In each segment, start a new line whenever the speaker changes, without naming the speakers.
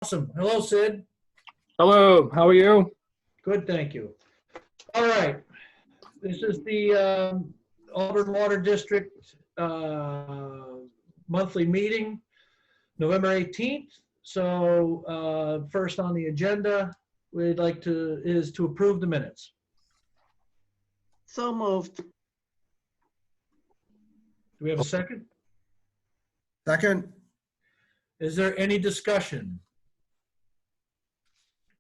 Awesome. Hello, Sid.
Hello, how are you?
Good, thank you. All right. This is the Auburn Water District monthly meeting, November 18th. So first on the agenda, is to approve the minutes.
So moved.
Do we have a second?
Second.
Is there any discussion?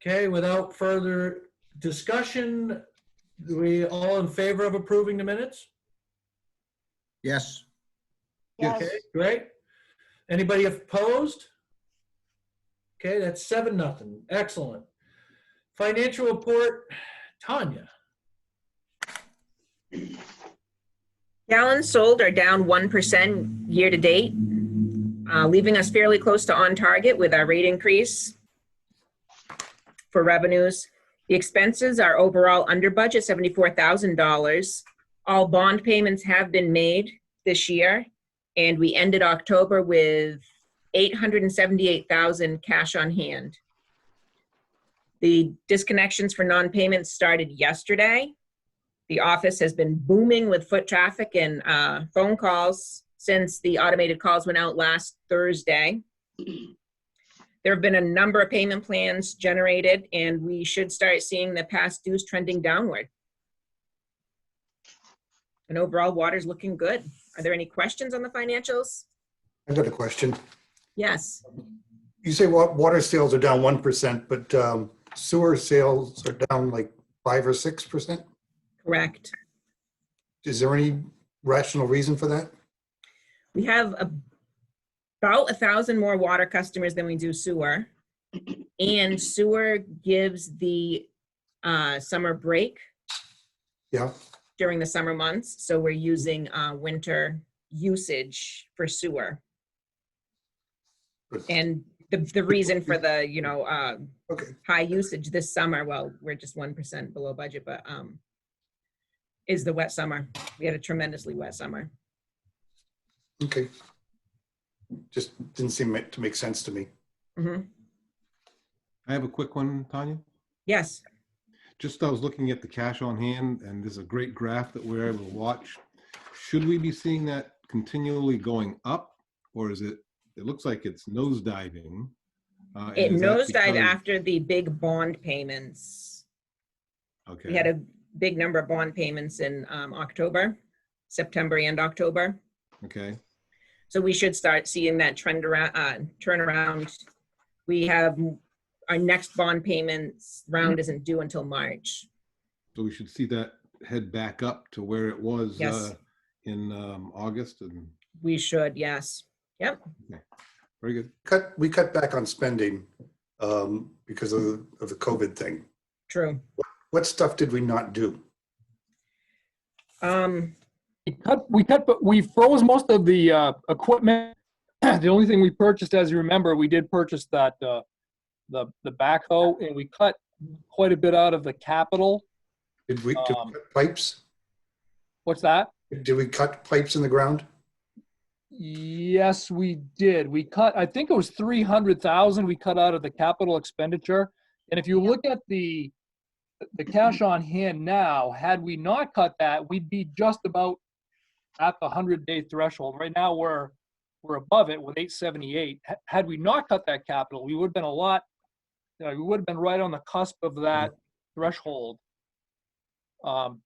Okay, without further discussion, are we all in favor of approving the minutes?
Yes.
Yes.
Okay, great. Anybody opposed? Okay, that's 7-0. Excellent. Financial report, Tanya.
Gallons sold are down 1% year to date, leaving us fairly close to on target with our rate increase for revenues. The expenses are overall under budget, $74,000. All bond payments have been made this year, and we ended October with $878,000 cash on hand. The disconnections for non-payments started yesterday. The office has been booming with foot traffic and phone calls since the automated calls went out last Thursday. There have been a number of payment plans generated, and we should start seeing the past dues trending downward. And overall, water's looking good. Are there any questions on the financials?
I've got a question.
Yes.
You say water sales are down 1%, but sewer sales are down like 5 or 6%?
Correct.
Is there any rational reason for that?
We have about 1,000 more water customers than we do sewer. And sewer gives the summer break.
Yeah.
During the summer months. So we're using winter usage for sewer.
Good.
And the reason for the,
Okay.
high usage this summer, well, we're just 1% below budget, but is the wet summer. We had a tremendously wet summer.
Okay. Just didn't seem to make sense to me.
Mm-hmm.
I have a quick one, Tanya.
Yes.
Just I was looking at the cash on hand, and there's a great graph that we're able to watch. Should we be seeing that continually going up, or is it looks like it's nosediving?
It
is that
nosedived
because-
after the big bond payments.
Okay.
We had a big number of bond payments in September and October.
Okay.
So we should start seeing that trend around, turnaround. We have our next bond payments round isn't due until March.
So we should see that head back up to where it was
Yes.
in August. And
We should, yes. Yep.
okay. Very good.
We cut back on spending because of the COVID thing.
True.
What stuff did we not do?
We froze most of the equipment. The only thing we purchased, as you remember, we did purchase that the backhoe, and we cut quite a bit out of the capital.
Did we cut pipes?
What's that?
Did we cut pipes in the ground?
Yes, we did. We cut, I think it was 300,000 we cut out of the capital expenditure. And if you look at the cash on hand now, had we not cut that, we'd be just about at the 100-day threshold. Right now we're above it with 878. Had we not cut that capital, we would have been a lot, we would have been right on the cusp of that threshold. But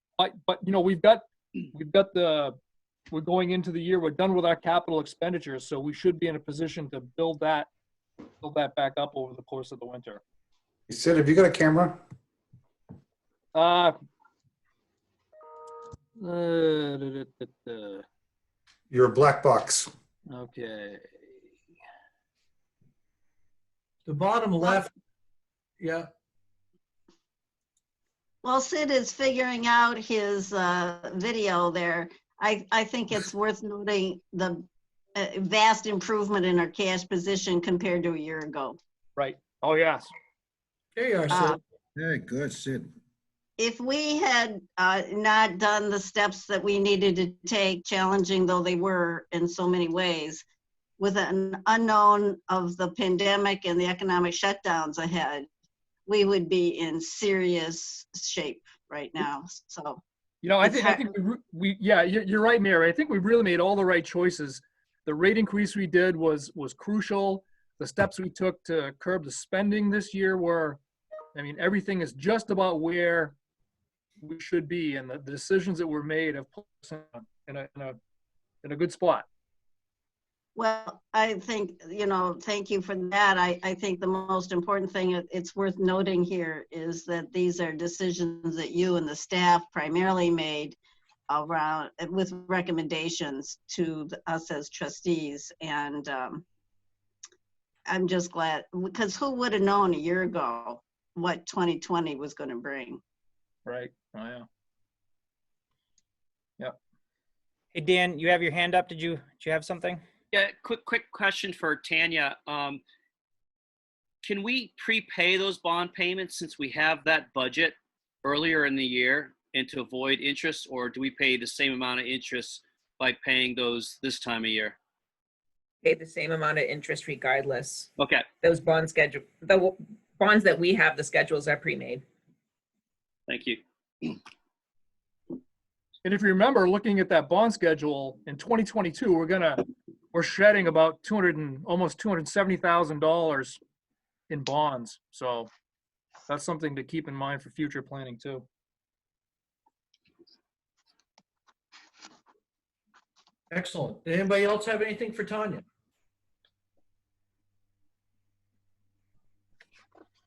we're going into the year, we're done with our capital expenditures, so we should be in a position to build that back up over the course of the winter.
You said, have you got a camera? You're a black box.
Okay.
The bottom left, yeah.
While Sid is figuring out his video there, I think it's worth noting the vast improvement in our cash position compared to a year ago.
Right. Oh, yes.
There you are, Sid.
Very good, Sid.
If we had not done the steps that we needed to take, challenging though they were in so many ways, with an unknown of the pandemic and the economic shutdowns ahead, we would be in serious shape right now. So
You know, I
It's
think yeah, you're right, Mary. I think we really made all the right choices. The rate increase we did was crucial. The steps we took to curb the spending this year were, I mean, everything is just about where we should be, and the decisions that were made have put us in a good spot.
well, I think, thank you for that. I think the most important thing it's worth noting here is that these are decisions that you and the staff primarily made around with recommendations to us as trustees. And I'm just glad, because who would have known a year ago what 2020 was going to bring?
Right. Oh, yeah. Yep.
Hey, Dan, you have your hand up. Did you have something?
Yeah, quick question for Tanya. Can we prepay those bond payments since we have that budget earlier in the year and to avoid interest, or do we pay the same amount of interest by paying those this time of year?
Pay the same amount of interest regardless.
Okay,
Those bond schedule, the bonds that we have, the schedules are pre-made.
thank you.
And if you remember, looking at that bond schedule in 2022, we're shedding about almost $270,000 in bonds. So that's something to keep in mind for future planning too.
Excellent. Anybody else have anything for Tanya?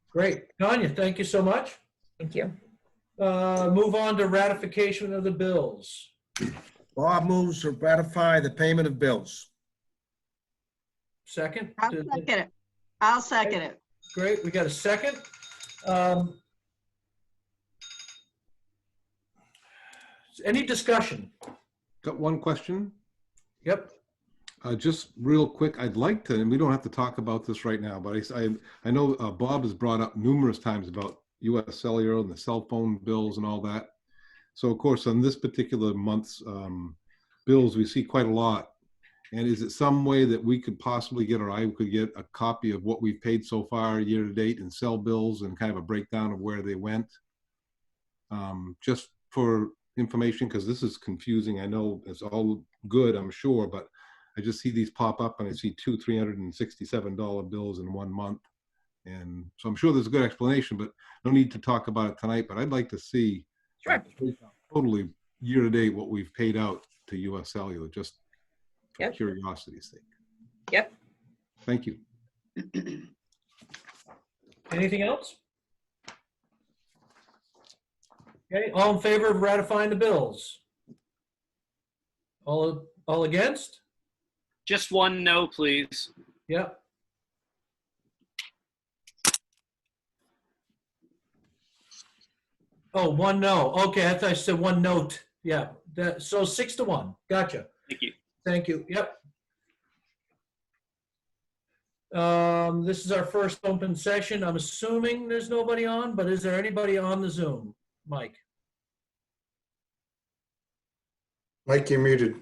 Great. Tanya, thank you so much.
Thank you.
Move on to ratification of the bills.
Bob moves to ratify the payment of bills.
Second?
I'll second it. I'll second it.
Great, we got a second. Any discussion?
Got one question.
Yep.
Just real quick, I'd like to, and we don't have to talk about this right now, but I know Bob has brought up numerous times about US Cellular and the cell phone bills and all that. So of course, on this particular month's bills, we see quite a lot. And is it some way that we could possibly get, or I could get a copy of what we've paid so far year to date in cell bills and kind of a breakdown of where they went? Just for information, because this is confusing. I know it's all good, I'm sure, but I just see these pop up and I see two $367 bills in 1 month. And so I'm sure there's a good explanation, but no need to talk about it tonight. But I'd like to see
Sure.
totally year to date what we've paid out to US Cellular, just for
Yep.
curiosity's sake.
Yep.
Thank you.
Anything else? Okay, all in favor of ratifying the bills? All against?
Just one no, please.
Yep. Oh, one no. Okay, I thought I said one note. Yeah, so 6-1. Gotcha.
Thank you.
Thank you. Yep. This is our first open session. I'm assuming there's nobody on, but is there anybody on the Zoom? Mike?
Mike, you're muted.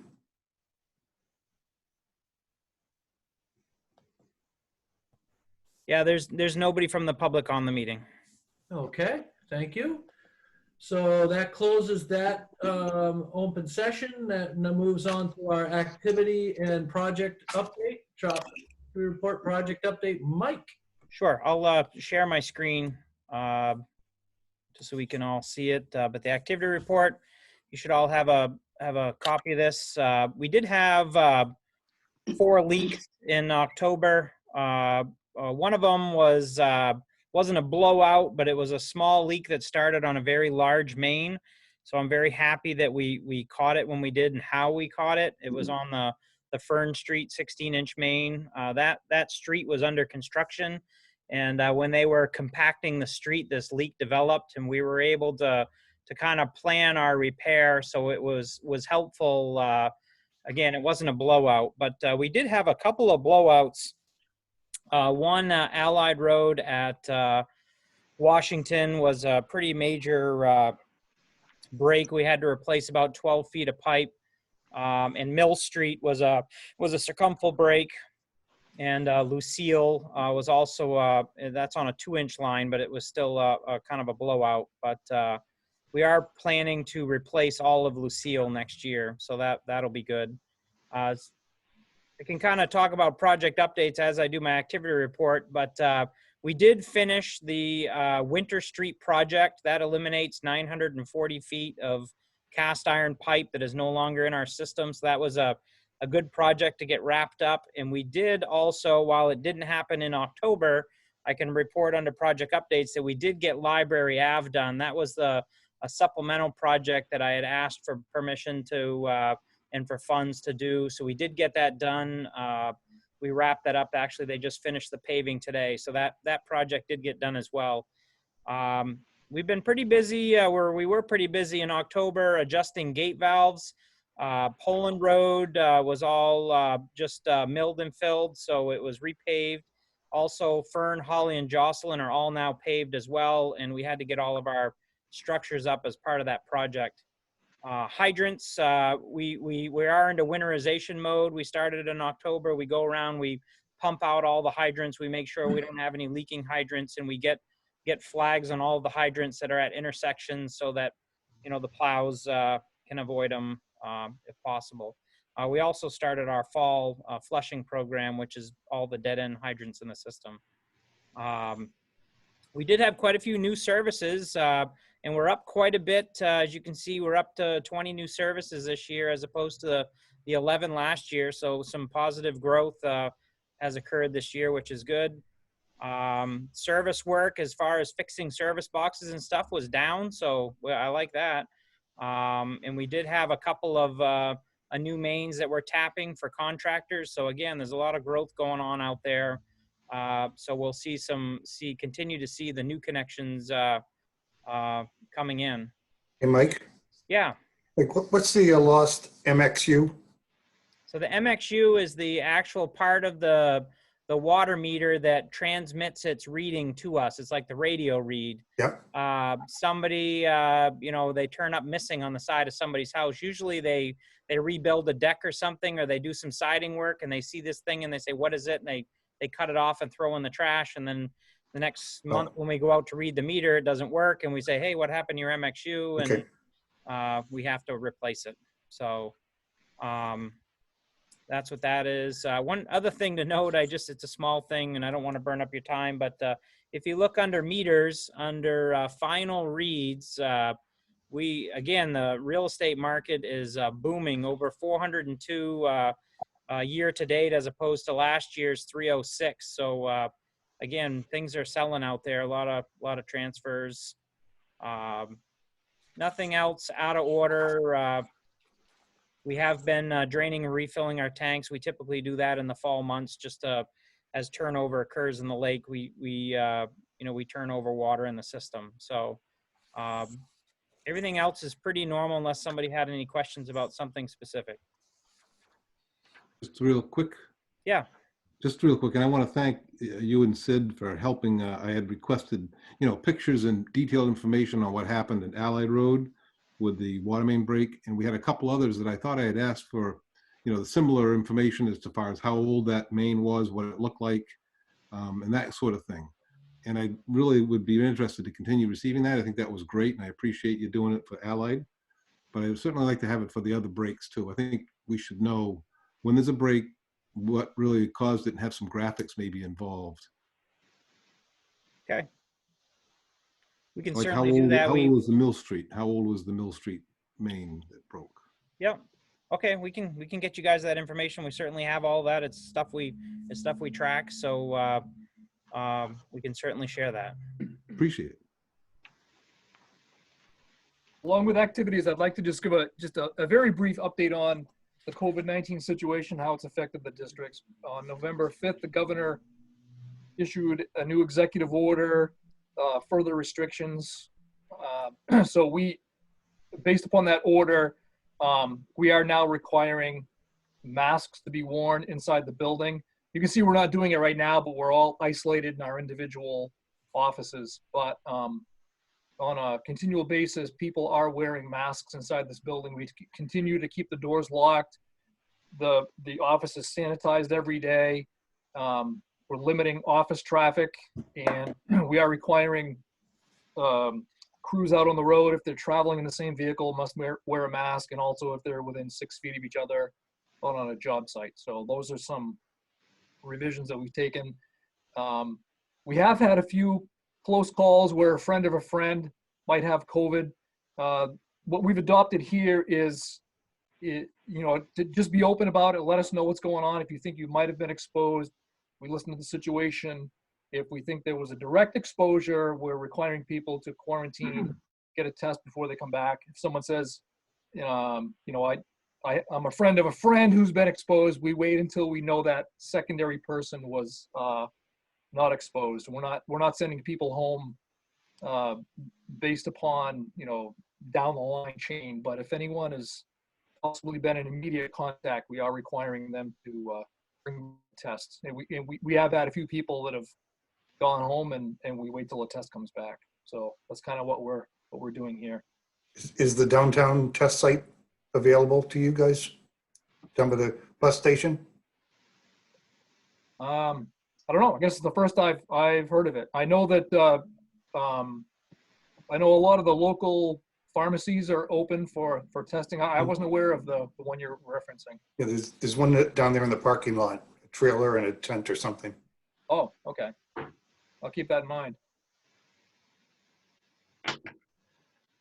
Yeah, there's nobody from the public on the meeting.
Okay, thank you. So that closes that open session. That now moves on to our activity and project update. Report project update. Mike?
Sure, I'll share my screen just so we can all see it. But the activity report, you should all have a copy of this. We did have 4 leaks in October. One of them wasn't a blowout, but it was a small leak that started on a very large main. So I'm very happy that we caught it when we did and how we caught it. It was on the Fern Street 16-inch main. That street was under construction. And when they were compacting the street, this leak developed and we were able to kind of plan our repair. So it was helpful. Again, it wasn't a blowout, but we did have a couple of blowouts. One Allied Road at Washington was a pretty major break. We had to replace about 12 feet of pipe. And Mill Street was a circumferential break. And Lucille was also, that's on a 2-inch line, but it was still a kind of a blowout. But we are planning to replace all of Lucille next year, so that'll be good. I can kind of talk about project updates as I do my activity report, but we did finish the Winter Street project. That eliminates 940 feet of cast iron pipe that is no longer in our system. So that was a good project to get wrapped up. And we did also, while it didn't happen in October, I can report under project updates that we did get Library Ave done. That was a supplemental project that I had asked for permission to and for funds to do. So we did get that done. We wrapped that up. Actually, they just finished the paving today. So that project did get done as well. We've been pretty busy, we were pretty busy in October adjusting gate valves. Poland Road was all just milled and filled, so it was repaved. Also, Fern, Holly, and Jocelyn are all now paved as well, and we had to get all of our structures up as part of that project. Hydrants, we are into winterization mode. We started in October. We go around, we pump out all the hydrants. We make sure we don't have any leaking hydrants, and we get flags on all the hydrants that are at intersections so that, you know, the plows can avoid them if possible. We also started our fall flushing program, which is all the dead end hydrants in the system. We did have quite a few new services, and we're up quite a bit. As you can see, we're up to 20 new services this year as opposed to the 11 last year. So some positive growth has occurred this year, which is good. Service work as far as fixing service boxes and stuff was down, so I like that. And we did have a couple of new mains that we're tapping for contractors. So again, there's a lot of growth going on out there. So we'll continue to see the new connections coming in.
Hey, Mike,
Yeah.
like what's the lost MXU?
So the MXU is the actual part of the water meter that transmits its reading to us. It's like the radio read.
Yep.
Somebody, you know, they turn up missing on the side of somebody's house. Usually they rebuild a deck or something, or they do some siding work and they see this thing and they say, what is it? And they cut it off and throw in the trash. And then the next month when we go out to read the meter, it doesn't work. And we say, hey, what happened to your MXU? And
Okay.
we have to replace it. So that's what that is. One other thing to note, it's a small thing and I don't want to burn up your time, but if you look under meters, under final reads, the real estate market is booming, over 402 year to date as opposed to last year's 306. So again, things are selling out there, a lot of transfers. Nothing else out of order. We have been draining and refilling our tanks. We typically do that in the fall months, just as turnover occurs in the lake. We turn over water in the system. So everything else is pretty normal unless somebody had any questions about something specific.
Just real quick.
Yeah.
Just real quick, and I want to thank you and Sid for helping. I had requested, pictures and detailed information on what happened at Allied Road with the water main break, and we had a couple others that I thought I had asked for, the similar information as far as how old that main was, what it looked like, and that sort of thing. And I really would be interested to continue receiving that. I think that was great, and I appreciate you doing it for Allied, but I would certainly like to have it for the other breaks too. I think we should know when there's a break, what really caused it, and have some graphics maybe involved.
Okay. We can
Like
certainly do that.
How old was the Mill Street? How old was the Mill Street main that broke?
Yep. Okay, we can get you guys that information. We certainly have all that. It's stuff we track, so we can certainly share that.
Appreciate it.
Along with activities, I'd like to just give a very brief update on the COVID-19 situation, how it's affected the districts. On November 5th, the governor issued a new executive order, further restrictions. So based upon that order, we are now requiring masks to be worn inside the building. You can see we're not doing it right now, but we're all isolated in our individual offices. But on a continual basis, people are wearing masks inside this building. We continue to keep the doors locked. The office is sanitized every day. We're limiting office traffic, and we are requiring crews out on the road, if they're traveling in the same vehicle, must wear a mask, and also if they're within 6 feet of each other on a job site. So those are some revisions that we've taken. We have had a few close calls where a friend of a friend might have COVID. What we've adopted here is, you know, to just be open about it. Let us know what's going on. If you think you might have been exposed, we listen to the situation. If we think there was a direct exposure, we're requiring people to quarantine, get a test before they come back. If someone says, you know, I'm a friend of a friend who's been exposed, we wait until we know that secondary person was not exposed. We're not sending people home based upon, you know, down the line chain. But if anyone has possibly been in immediate contact, we are requiring them to bring tests. And we have had a few people that have gone home, and we wait till a test comes back. So that's kind of what we're doing here.
Is the downtown test site available to you guys down by the bus station?
I don't know. I guess it's the first I've heard of it. I know that I know a lot of the local pharmacies are open for testing. I wasn't aware of the one you're referencing.
Yeah, there's one down there in the parking lot, a trailer and a tent or something.
Oh, okay. I'll keep that in mind.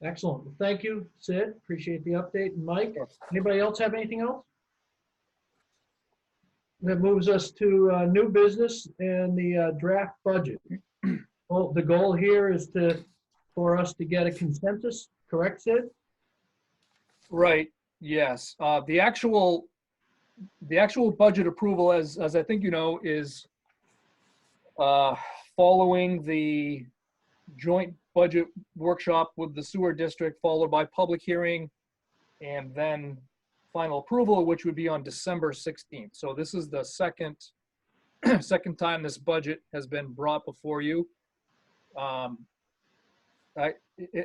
Excellent. Well, thank you, Sid. Appreciate the update. And Mike, anybody else have anything else? That moves us to new business and the draft budget. Well, the goal here is for us to get a consensus, correct, Sid?
Right. Yes. The actual budget approval, as I think you know, is following the joint budget workshop with the sewer district, followed by public hearing, and then final approval, which would be on December 16th. So this is the second time this budget has been brought before you.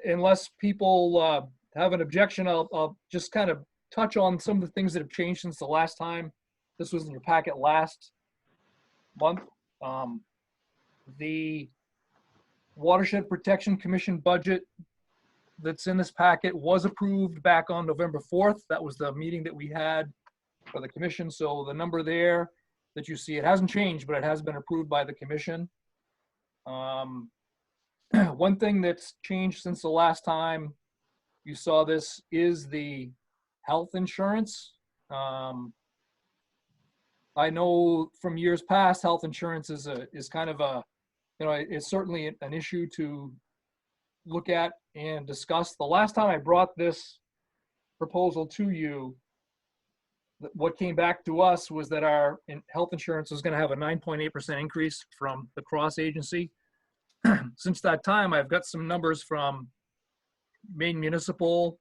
Unless people have an objection, I'll just kind of touch on some of the things that have changed since the last time this was in your packet last month. The Watershed Protection Commission budget that's in this packet was approved back on November 4th. That was the meeting that we had for the commission. So the number there that you see, it hasn't changed, but it has been approved by the commission. One thing that's changed since the last time you saw this is the health insurance. I know from years past, health insurance is kind of a, you know, it's certainly an issue to look at and discuss. The last time I brought this proposal to you, what came back to us was that our health insurance was going to have a 9.8% increase from the cross agency. Since that time, I've got some numbers from Maine Municipal,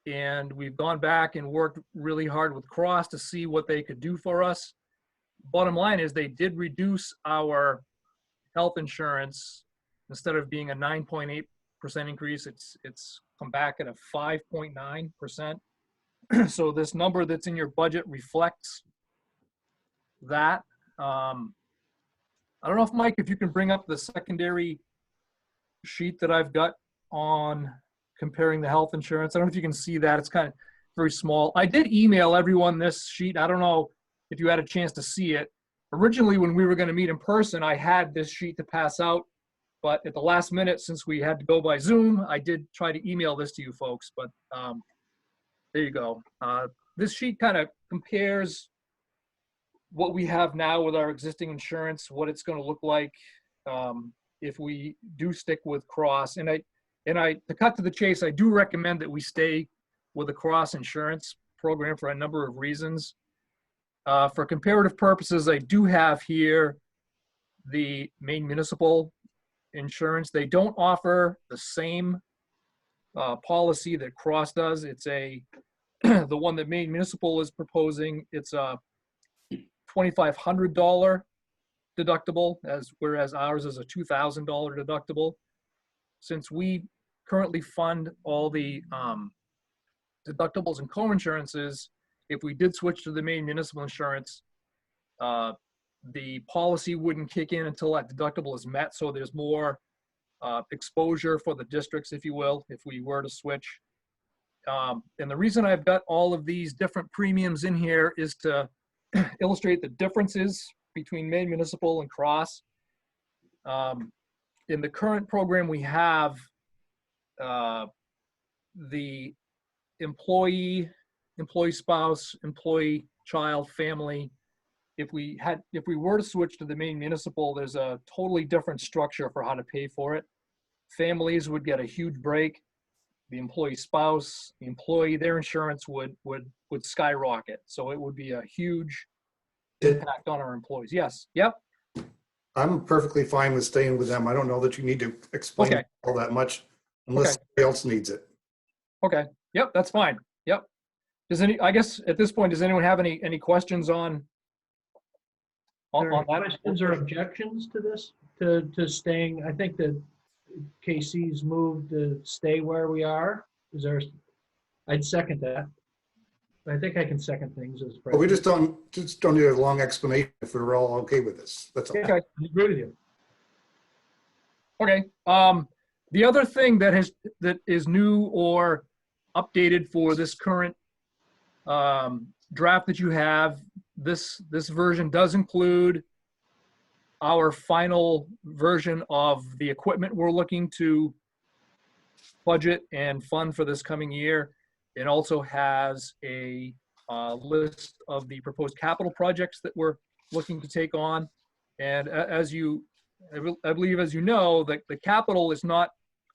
and we've gone back and worked really hard with Cross to see what they could do for us. Bottom line is they did reduce our health insurance. Instead of being a 9.8% increase, it's come back at a 5.9%. So this number that's in your budget reflects that. I don't know if Mike, if you can bring up the secondary sheet that I've got on comparing the health insurance. I don't know if you can see that. It's kind of very small. I did email everyone this sheet. I don't know if you had a chance to see it. Originally, when we were going to meet in person, I had this sheet to pass out, but at the last minute, since we had to go by Zoom, I did try to email this to you folks, but there you go. This sheet kind of compares what we have now with our existing insurance, what it's going to look like if we do stick with Cross. And to cut to the chase, I do recommend that we stay with the Cross insurance program for a number of reasons. For comparative purposes, I do have here the Maine Municipal insurance. They don't offer the same policy that Cross does. It's the one that Maine Municipal is proposing. It's a $2,500 deductible, whereas ours is a $2,000 deductible. Since we currently fund all the deductibles and co-insurances, if we did switch to the Maine Municipal insurance, the policy wouldn't kick in until that deductible is met. So there's more exposure for the districts, if you will, if we were to switch. And the reason I've got all of these different premiums in here is to illustrate the differences between Maine Municipal and Cross. In the current program we have, the employee spouse, employee child, family, if we were to switch to the Maine Municipal, there's a totally different structure for how to pay for it. Families would get a huge break. The employee spouse, the employee, their insurance would skyrocket. So it would be a huge impact on our employees. Yes. Yep.
I'm perfectly fine with staying with them. I don't know that you need to explain
Okay.
all that much unless somebody else needs it.
Okay. Yep. That's fine. Yep. I guess at this point, does anyone have any questions on
Are there
that?
questions or objections to this, to staying? I think that KC's moved to stay where we are. I'd second that. I think I can second things as
But we
president.
just don't need a long explanation if we're all okay with this. That's all.
Okay.
I agree with you.
Okay. The other thing that is new or updated for this current draft that you have, this version does include our final version of the equipment we're looking to budget and fund for this coming year. It also has a list of the proposed capital projects that we're looking to take on. And I believe, as you know, the capital is not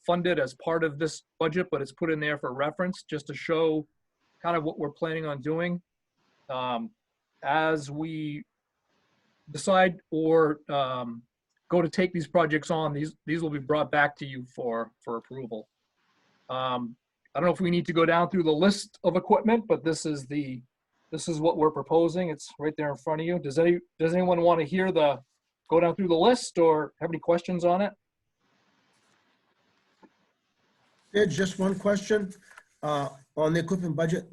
funded as part of this budget, but it's put in there for reference just to show kind of what we're planning on doing. As we decide or go to take these projects on, these will be brought back to you for approval. I don't know if we need to go down through the list of equipment, but this is what we're proposing. It's right there in front of you. Does anyone want to go down through the list or have any questions on it?
Yeah, just one question. On the equipment budget,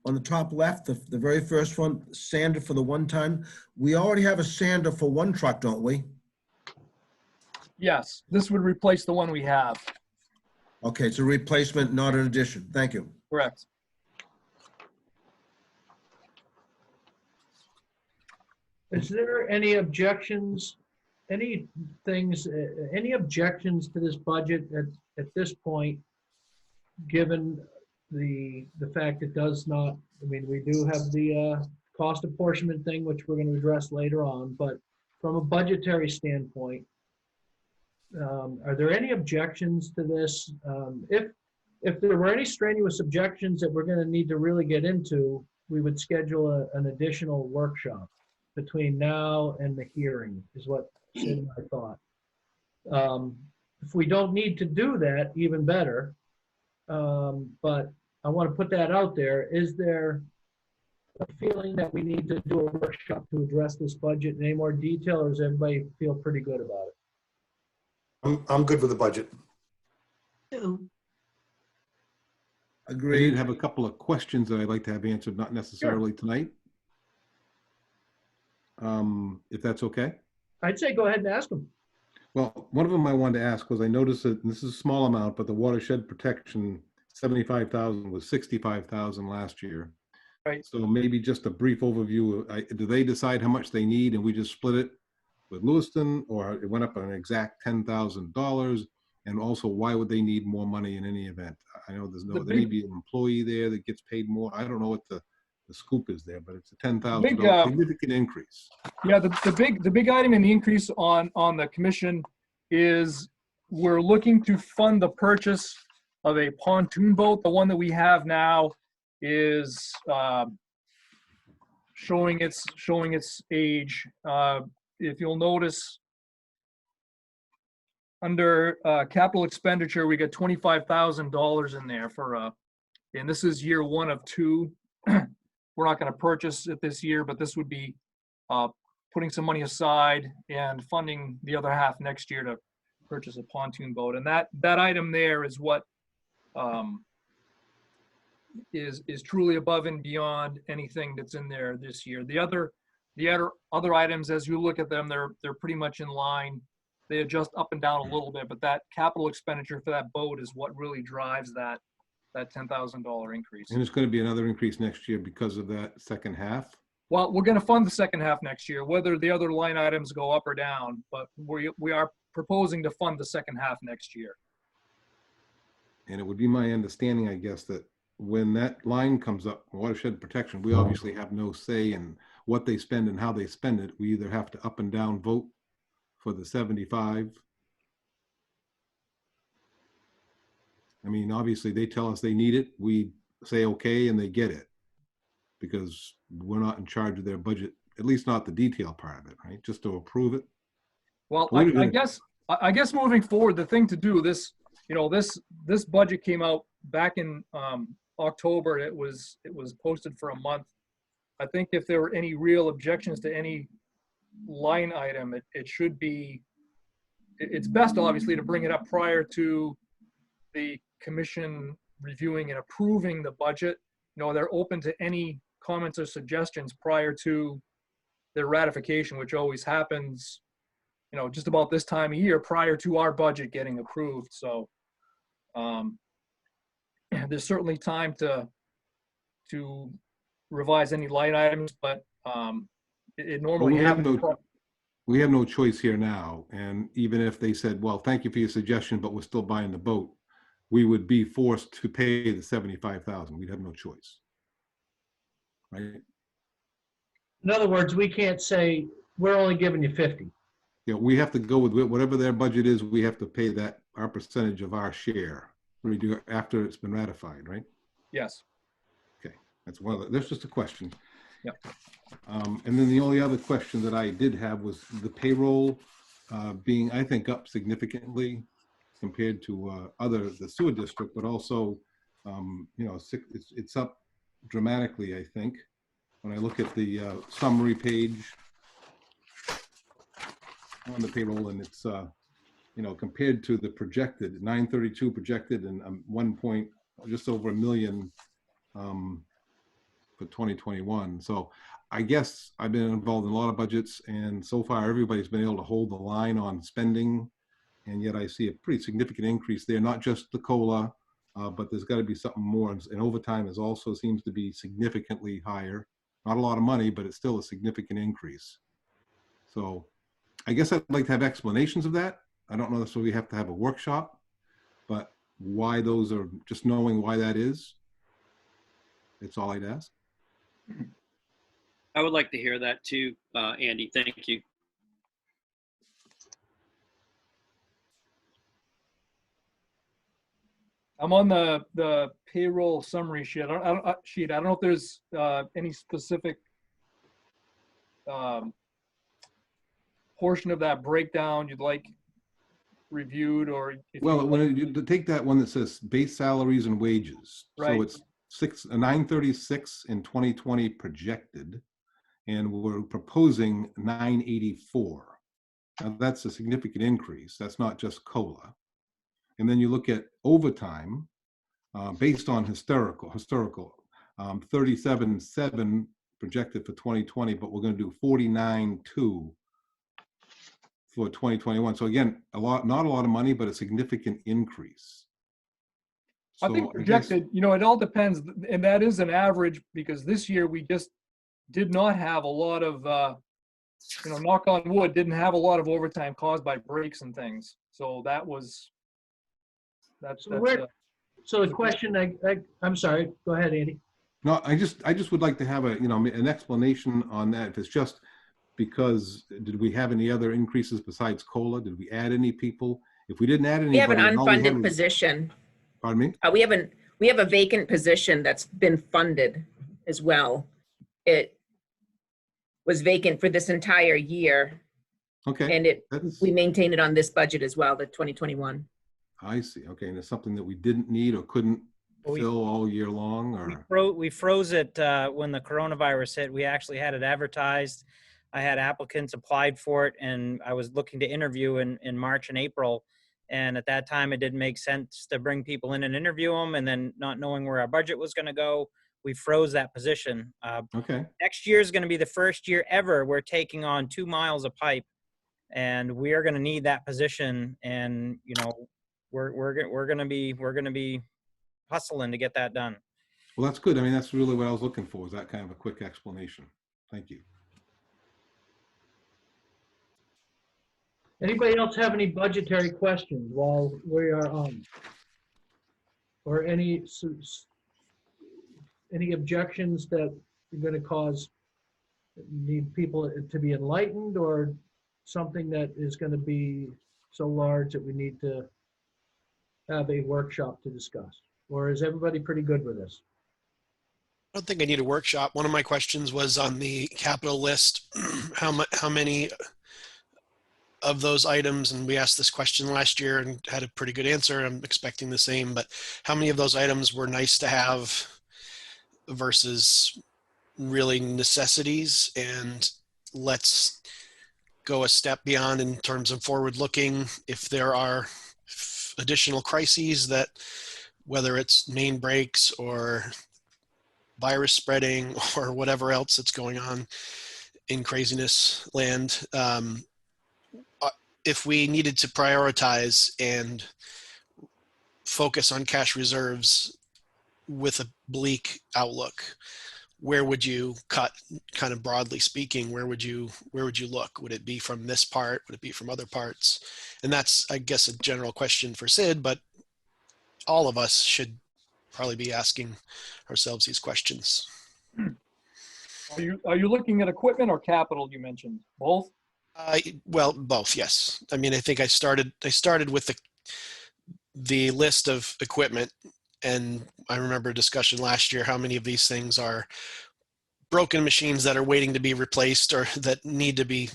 on the top left, the very first one, sander for the one ton. We already have a sander for one truck, don't we?
Yes, this would replace the one we have.
Okay, it's a replacement, not an addition. Thank you.
Correct.
Is there any objections, any objections to this budget at this point, given the fact it does not, I mean, we do have the cost apportionment thing, which we're going to address later on, but from a budgetary standpoint, are there any objections to this? If there were any strenuous objections that we're going to need to really get into, we would schedule an additional workshop between now and the hearing, is what Sid and I thought. If we don't need to do that, even better. But I want to put that out there. Is there a feeling that we need to do a workshop to address this budget in any more detail, or does everybody feel pretty good about it?
I'm good with the budget.
Two.
I
Agreed.
did have a couple of questions that I'd like to have answered, not necessarily tonight. If that's okay.
I'd say go ahead and ask them.
Well, one of them I wanted to ask was I noticed that, and this is a small amount, but the watershed protection, 75,000 was 65,000 last year.
Right.
So maybe just a brief overview. Do they decide how much they need and we just split it with Lewiston, or it went up an exact $10,000? And also, why would they need more money in any event? I know there may be an employee there that gets paid more. I don't know what the scoop is there, but it's a $10,000 significant increase.
Yeah, the big item in the increase on the commission is we're looking to fund the purchase of a pontoon boat. The one that we have now is showing its age. If you'll notice, under capital expenditure, we got $25,000 in there and this is year 1 of 2. We're not going to purchase it this year, but this would be putting some money aside and funding the other half next year to purchase a pontoon boat. And that item there is what is truly above and beyond anything that's in there this year. The other The other items, as you look at them, they're pretty much in line. They adjust up and down a little bit, but that capital expenditure for that boat is what really drives that $10,000 increase.
And it's going to be another increase next year because of that second half.
Well, we're going to fund the second half next year, whether the other line items go up or down, but we are proposing to fund the second half next year.
And it would be my understanding, I guess, that when that line comes up, watershed protection, we obviously have no say in what they spend and how they spend it. We either have to up and down vote for the 75. I mean, obviously they tell us they need it. We say, okay, and they get it because we're not in charge of their budget, at least not the detail part of it, right? Just to approve it.
Well, I guess moving forward, the thing to do, this budget came out back in October. It was posted for a month. I think if there were any real objections to any line item, it's best obviously to bring it up prior to the commission reviewing and approving the budget. They're open to any comments or suggestions prior to their ratification, which always happens, just about this time of year prior to our budget getting approved. So there's certainly time to revise any line items, but it normally happens.
We have no choice here now. And even if they said, well, thank you for your suggestion, but we're still buying the boat, we would be forced to pay the 75,000. We'd have no choice. Right?
In other words, we can't say, we're only giving you 50.
We have to go with whatever their budget is. We have to pay that, our percentage of our share after it's been ratified, right?
Yes.
Okay, that's just a question.
Yep.
And then the only other question that I did have was the payroll being, I think, up significantly compared to the sewer district, but also, it's up dramatically, I think. When I look at the summary page on the payroll, and it's, compared to the projected 932 projected and just over $1 million for 2021. So I guess I've been involved in a lot of budgets, and so far everybody's been able to hold the line on spending, and yet I see a pretty significant increase there, not just the COLA, but there's got to be something more, and overtime also seems to be significantly higher. Not a lot of money, but it's still a significant increase. So I guess I'd like to have explanations of that. I don't know if we have to have a workshop, but why those are, just knowing why that is, it's all I'd ask.
I would like to hear that too, Andy. Thank you.
I'm on the payroll summary sheet. I don't know if there's any specific portion of that breakdown you'd like reviewed, or
well, when you take that one that says base salaries and wages,
right.
So it's 936 in 2020 projected, and we're proposing 984. Now that's a significant increase. That's not just COLA. And then you look at overtime based on historical 37.7 projected for 2020, but we're going to do 49.2 for 2021. So again, not a lot of money, but a significant increase.
So I think projected, it all depends, and that is an average, because this year we just did not have a lot of, knock on wood, didn't have a lot of overtime caused by breaks and things. So
so the question, I'm sorry, go ahead, Andy.
No, I just would like to have an explanation on that. If it's just because, did we have any other increases besides COLA? Did we add any people? If we didn't add any,
We have an unfunded position.
Pardon me?
We have a vacant position that's been funded as well. It was vacant for this entire year.
Okay.
And we maintain it on this budget as well, the 2021.
I see. Okay, and it's something that we didn't need or couldn't fill all year long, or
we froze it when the coronavirus hit. We actually had it advertised. I had applicants applied for it, and I was looking to interview in March and April. And at that time, it didn't make sense to bring people in and interview them, and then not knowing where our budget was going to go. we froze that position.
Okay.
Next year is going to be the first year ever we're taking on 2 miles of pipe, and we are going to need that position. And you know, we're going to be hustling to get that done.
Well, that's good. I mean, that's really what I was looking for, is that kind of a quick explanation. Thank you.
Anybody else have any budgetary questions while we are on? Or any objections that are going to cause, need people to be enlightened, or something that is going to be so large that we need to have a workshop to discuss? Or is everybody pretty good with this?
I don't think I need a workshop. One of my questions was on the capital list, how many of those items, and we asked this question last year and had a pretty good answer. I'm expecting the same, but how many of those items were nice to have versus really necessities? And let's go a step beyond in terms of forward looking. If there are additional crises that, whether it's main breaks or virus spreading or whatever else that's going on in craziness land, if we needed to prioritize and focus on cash reserves with a bleak outlook, where would you cut, kind of broadly speaking? Where would you look? Would it be from this part? Would it be from other parts? And that's, I guess, a general question for Sid, but all of us should probably be asking ourselves these questions.
Are you looking at equipment or capital? You mentioned both.
Well, both, yes. I mean, I think I started with the list of equipment, and I remember a discussion last year, how many of these things are broken machines that are waiting to be replaced or that need to be,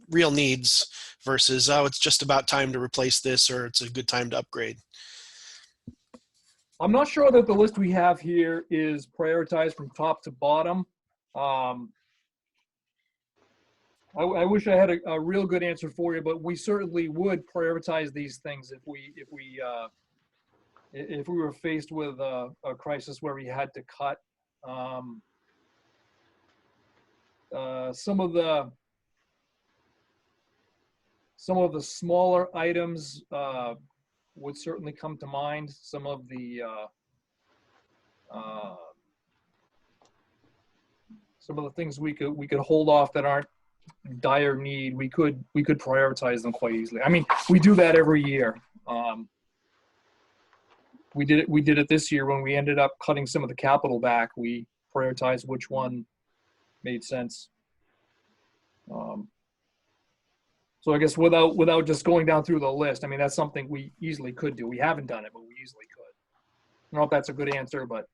real needs versus, oh, it's just about time to replace this, or it's a good time to upgrade.
I'm not sure that the list we have here is prioritized from top to bottom. I wish I had a real good answer for you, but we certainly would prioritize these things if we were faced with a crisis where we had to cut. Some of the smaller items would certainly come to mind. Some of the things we could hold off that aren't dire need, we could prioritize them quite easily. I mean, we do that every year. We did it this year when we ended up cutting some of the capital back. We prioritized which one made sense. So I guess without just going down through the list, I mean, that's something we easily could do. We haven't done it, but we easily could. I don't know if that's a good answer, but.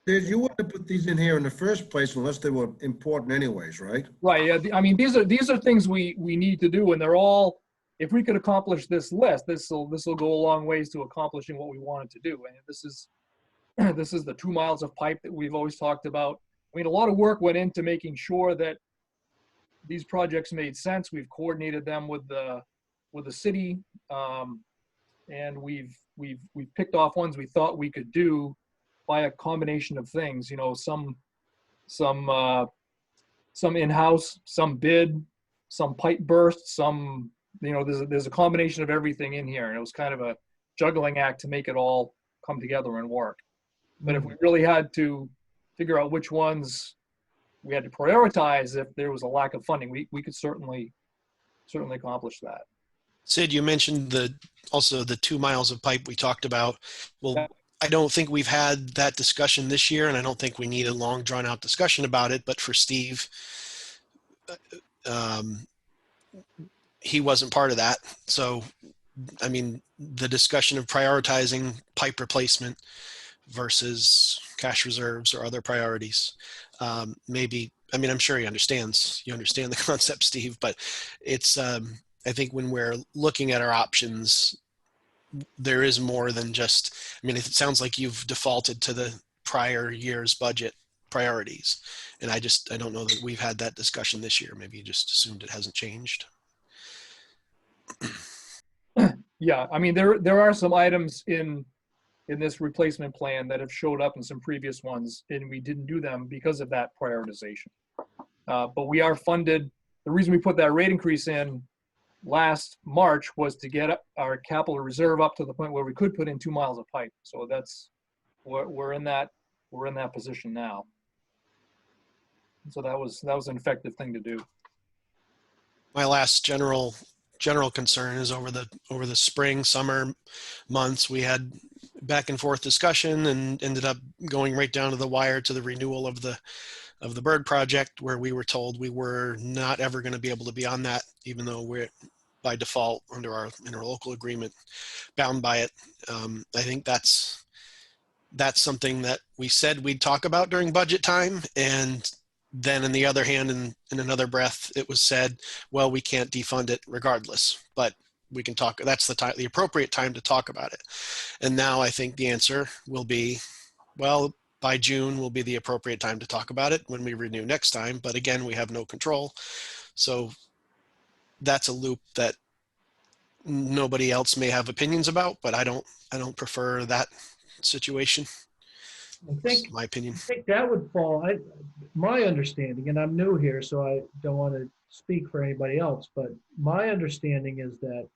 You wouldn't have put these in here in the first place unless they were important anyways, right?
Right. Yeah. I mean, these are things we need to do, and they're all. If we could accomplish this list, this will go a long ways to accomplishing what we wanted to do. And this is the 2 miles of pipe that we've always talked about. I mean, a lot of work went into making sure that these projects made sense. We've coordinated them with the city, and we've picked off ones we thought we could do by a combination of things. Some in-house, some bid, some pipe burst, some. There's a combination of everything in here, and it was kind of a juggling act to make it all come together and work. But if we really had to figure out which ones we had to prioritize, if there was a lack of funding, we could certainly accomplish that.
Sid, you mentioned also the 2 miles of pipe we talked about. Well,
Yeah.
I don't think we've had that discussion this year, and I don't think we need a long drawn out discussion about it, but for Steve, he wasn't part of that. So, I mean, the discussion of prioritizing pipe replacement versus cash reserves or other priorities, maybe, I mean, I'm sure he understands. You understand the concept, Steve, but it's, I think when we're looking at our options, there is more than just, I mean, it sounds like you've defaulted to the prior year's budget priorities. And I don't know that we've had that discussion this year. Maybe you just assumed it hasn't changed.
Yeah, I mean, there are some items in in this replacement plan that have showed up in some previous ones, and we didn't do them because of that prioritization. But we are funded. The reason we put that rate increase in last March was to get our capital reserve up to the point where we could put in 2 miles of pipe. So that's, we're in that position now. So that was an effective thing to do.
My last general concern is over the spring, summer months. We had back and forth discussion and ended up going right down to the wire to the renewal of the bird project, where we were told we were not ever going to be able to be on that, even though we're by default under our interlocal agreement bound by it. I think that's something that we said we'd talk about during budget time, and then in the other hand, in another breath, it was said, well, we can't defund it regardless, but we can talk. That's the appropriate time to talk about it. And now I think the answer will be, well, by June will be the appropriate time to talk about it when we renew next time. But again, we have no control. So that's a loop that nobody else may have opinions about, but I don't prefer that situation.
I think,
my opinion.
I think that would fall, my understanding, and I'm new here, so I don't want to speak for anybody else, but my understanding is that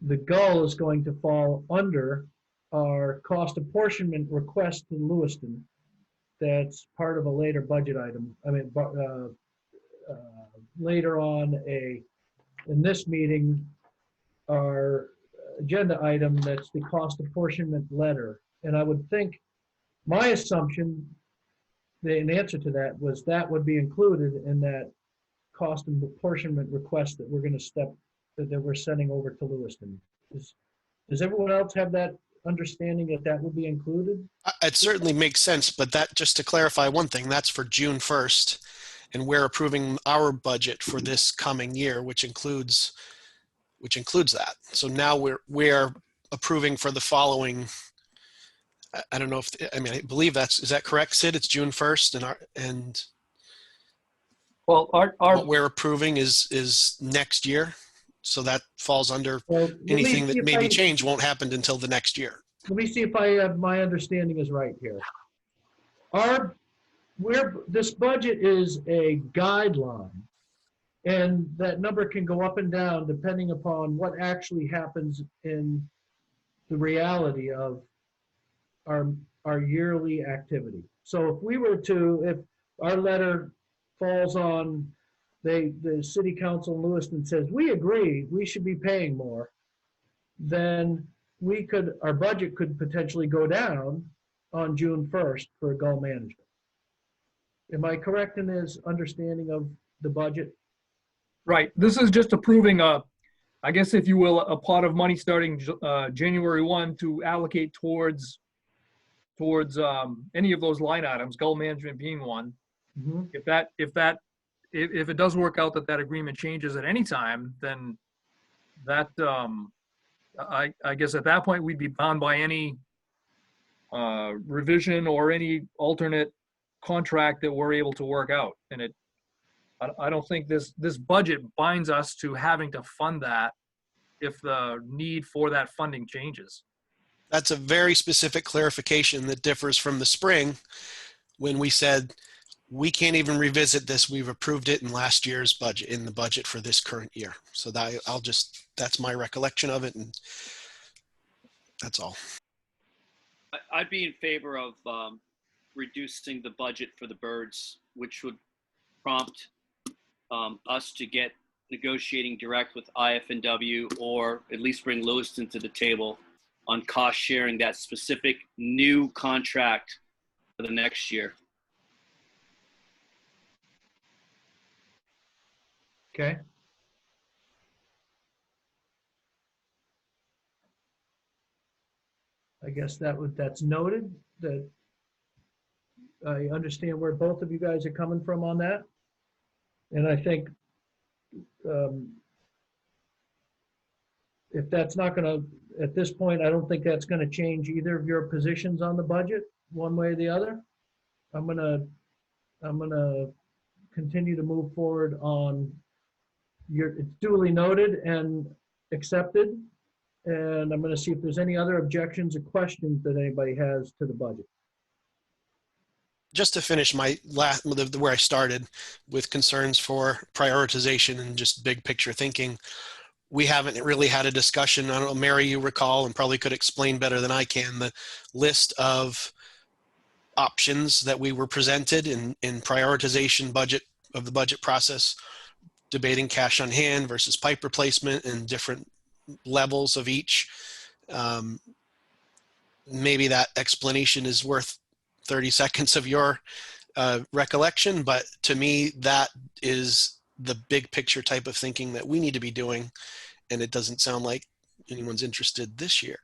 the goal is going to fall under our cost apportionment request to Lewiston. That's part of a later budget item. I mean, later on in this meeting, our agenda item, that's the cost apportionment letter. And I would think, my assumption, in answer to that, was that would be included in that cost and apportionment request that we're sending over to Lewiston. Does everyone else have that understanding that would be included?
It certainly makes sense, but that, just to clarify one thing, that's for June 1st, and we're approving our budget for this coming year, which includes that. So now we're approving for the following. I don't know if, I mean, I believe is that correct, Sid? It's June 1st, and
well,
what we're approving is next year. So that falls under anything that maybe change won't happen until the next year.
Let me see if my understanding is right here. This budget is a guideline, and that number can go up and down depending upon what actually happens in the reality of our yearly activity. So if our letter falls on the city council in Lewiston says, we agree, we should be paying more, then our budget could potentially go down on June 1st for gull management. Am I correct in this understanding of the budget?
Right. This is just approving I guess, if you will, a pot of money starting January 1 to allocate towards any of those line items, gull management being one.
Mm-hmm.
If it does work out that agreement changes at any time, then that I guess at that point we'd be bound by any revision or any alternate contract that we're able to work out. And I don't think this budget binds us to having to fund that if the need for that funding changes.
That's a very specific clarification that differs from the spring when we said, we can't even revisit this. We've approved it in last year's budget, in the budget for this current year. So that's my recollection of it. And that's all.
I'd be in favor of reducing the budget for the birds, which would prompt us to get negotiating direct with IF&W, or at least bring Lewiston to the table on cost sharing that specific new contract for the next year.
Okay. I guess that's noted. That I understand where both of you guys are coming from on that. And I think if that's not going to, at this point, I don't think that's going to change either of your positions on the budget one way or the other. I'm gonna continue to move forward on it's duly noted and accepted And I'm going to see if there's any other objections or questions that anybody has to the budget.
Just to finish my last, where I started with concerns for prioritization and just big picture thinking, we haven't really had a discussion. I don't know, Mary, you recall and probably could explain better than I can the list of options that we were presented in prioritization budget of the budget process, debating cash on hand versus pipe replacement and different levels of each. Maybe that explanation is worth 30 seconds of your recollection, but to me, that is the big picture type of thinking that we need to be doing. And it doesn't sound like anyone's interested this year.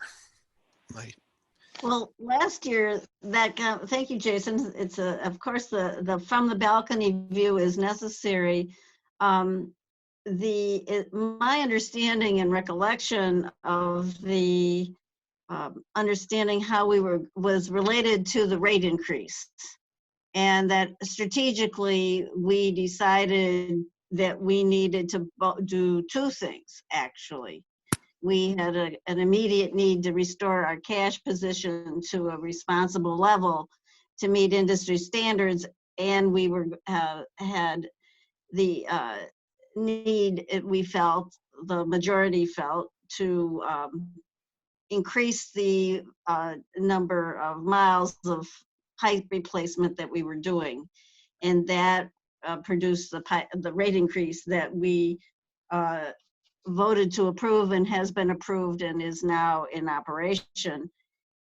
Well, last year, thank you, Jason. It's of course, the from the balcony view is necessary. My understanding and recollection of the understanding how was related to the rate increase. And that strategically, we decided that we needed to do two things, actually. We had an immediate need to restore our cash position to a responsible level to meet industry standards, and we had the need, we felt, the majority felt, to increase the number of miles of pipe replacement that we were doing, and that produced the rate increase that we voted to approve and has been approved and is now in operation.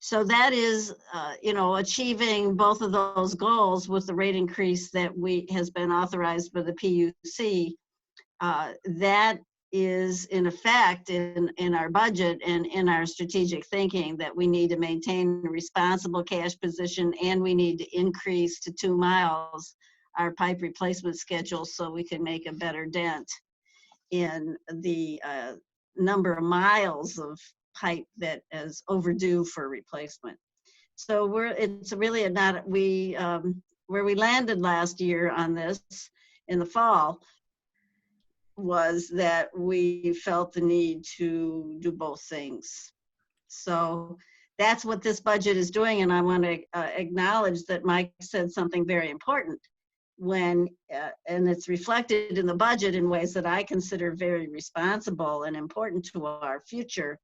So that is, achieving both of those goals with the rate increase that has been authorized by the PUC. That is in effect in our budget and in our strategic thinking, that we need to maintain a responsible cash position, and we need to increase to 2 miles our pipe replacement schedule so we can make a better dent in the number of miles of pipe that is overdue for replacement. So it's really not, where we landed last year on this in the fall was that we felt the need to do both things. So that's what this budget is doing, and I want to acknowledge that Mike said something very important when, and it's reflected in the budget in ways that I consider very responsible and important to our future.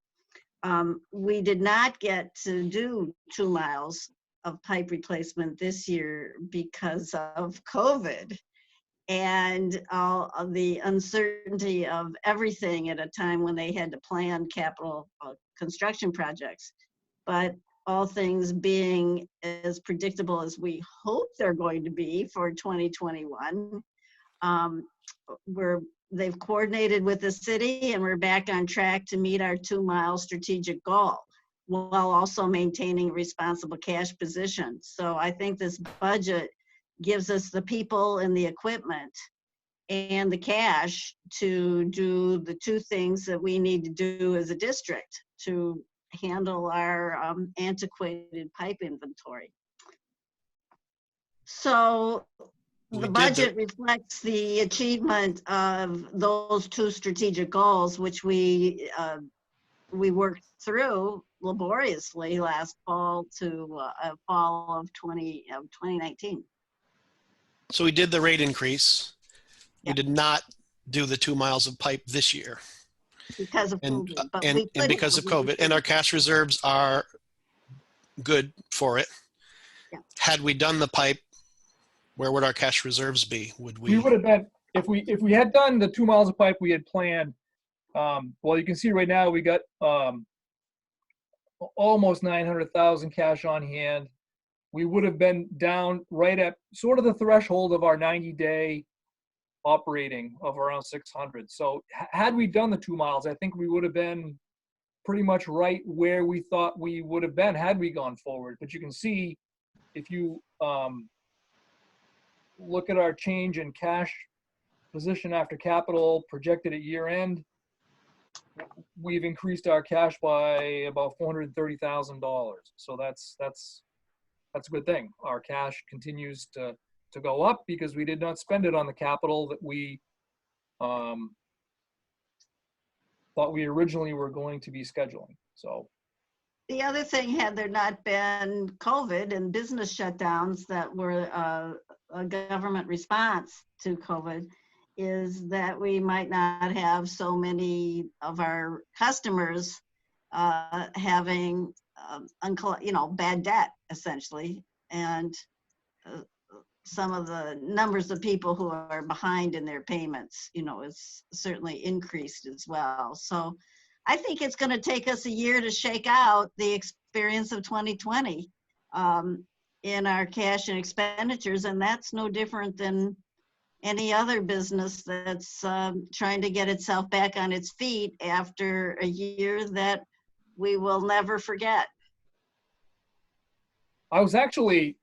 We did not get to do 2 miles of pipe replacement this year because of COVID and all of the uncertainty of everything at a time when they had to plan capital construction projects. But all things being as predictable as we hope they're going to be for 2021, they've coordinated with the city, and we're back on track to meet our 2 mile strategic goal while also maintaining a responsible cash position. So I think this budget gives us the people and the equipment and the cash to do the two things that we need to do as a district to handle our antiquated pipe inventory. So the budget reflects the achievement of those two strategic goals, which we worked through laboriously last fall to fall of 2019.
So we did the rate increase.
Yeah.
We did not do the 2 miles of pipe this year.
Because of
And,
COVID. But
and because of COVID, and our cash reserves are good for it.
Yeah.
Had we done the pipe, where would our cash reserves be? Would
We would have been, if we had done the 2 miles of pipe we had planned, well, you can see right now we got almost 900,000 cash on hand. We would have been down right at sort of the threshold of our 90-day operating of around 600. So had we done the 2 miles, I think we would have been pretty much right where we thought we would have been had we gone forward. But you can see, if you look at our change in cash position after capital projected at year end, we've increased our cash by about $430,000. So that's a good thing. Our cash continues to go up because we did not spend it on the capital that we thought we originally were going to be scheduling. So
The other thing, had there not been COVID and business shutdowns that were a government response to COVID, is that we might not have so many of our customers having, bad debt, essentially. And some of the numbers of people who are behind in their payments, is certainly increased as well. So I think it's going to take us a year to shake out the experience of 2020 in our cash and expenditures. And that's no different than any other business that's trying to get itself back on its feet after a year that we will never forget.
I was actually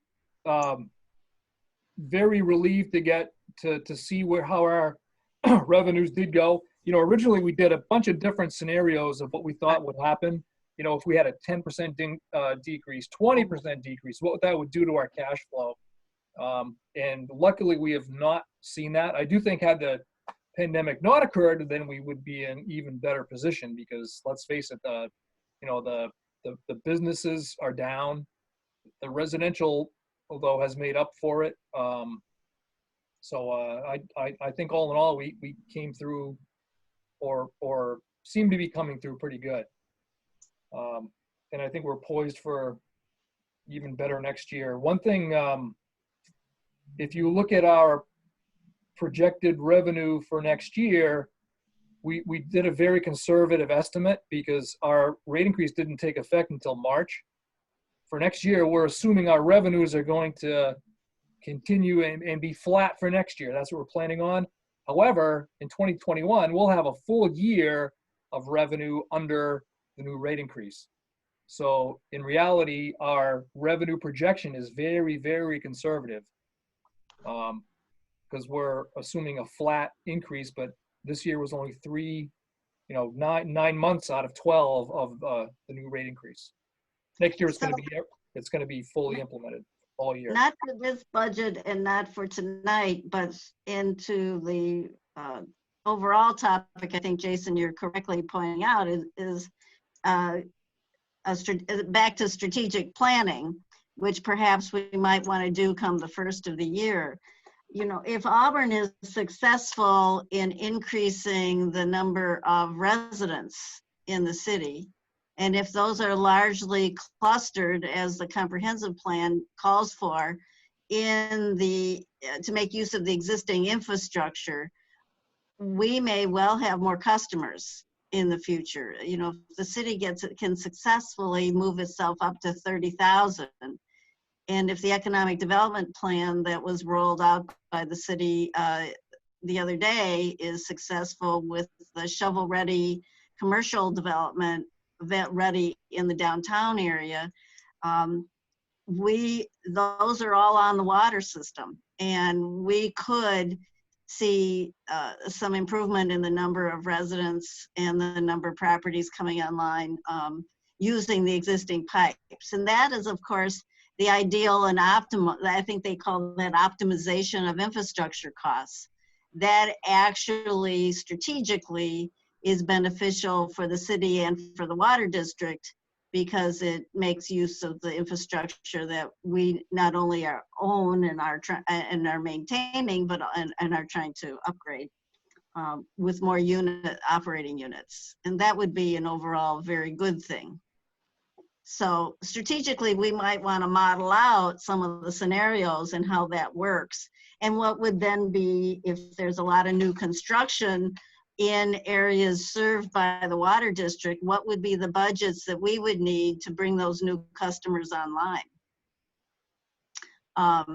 very relieved to get to see how our revenues did go. Originally we did a bunch of different scenarios of what we thought would happen. If we had a 10% decrease, 20% decrease, what that would do to our cash flow. And luckily we have not seen that. I do think had the pandemic not occurred, then we would be in even better position, because let's face it, the businesses are down. The residential, although, has made up for it. So I think all in all, we came through, or seem to be coming through pretty good. And I think we're poised for even better next year. One thing, if you look at our projected revenue for next year, we did a very conservative estimate because our rate increase didn't take effect until March. For next year, we're assuming our revenues are going to continue and be flat for next year. That's what we're planning on. However, in 2021, we'll have a full year of revenue under the new rate increase. So in reality, our revenue projection is very, very conservative, because we're assuming a flat increase, but this year was only 9 months out of 12 of the new rate increase. Next year it's going to be fully implemented all year.
Not for this budget and not for tonight, but into the overall topic, I think, Jason, you're correctly pointing out, is back to strategic planning, which perhaps we might want to do come the first of the year. If Auburn is successful in increasing the number of residents in the city, and if those are largely clustered, as the comprehensive plan calls for, to make use of the existing infrastructure, we may well have more customers in the future. If the city can successfully move itself up to 30,000, and if the economic development plan that was rolled out by the city the other day is successful with the shovel-ready commercial development, ready in the downtown area, those are all on the water system, and we could see some improvement in the number of residents and the number of properties coming online using the existing pipes. And that is, of course, the ideal and optimal. I think they call that optimization of infrastructure costs. That actually strategically is beneficial for the city and for the water district, because it makes use of the infrastructure that we not only own and are maintaining, but and are trying to upgrade with more operating units. And that would be an overall very good thing. So strategically, we might want to model out some of the scenarios and how that works. And what would then be, if there's a lot of new construction in areas served by the water district, what would be the budgets that we would need to bring those new customers online? But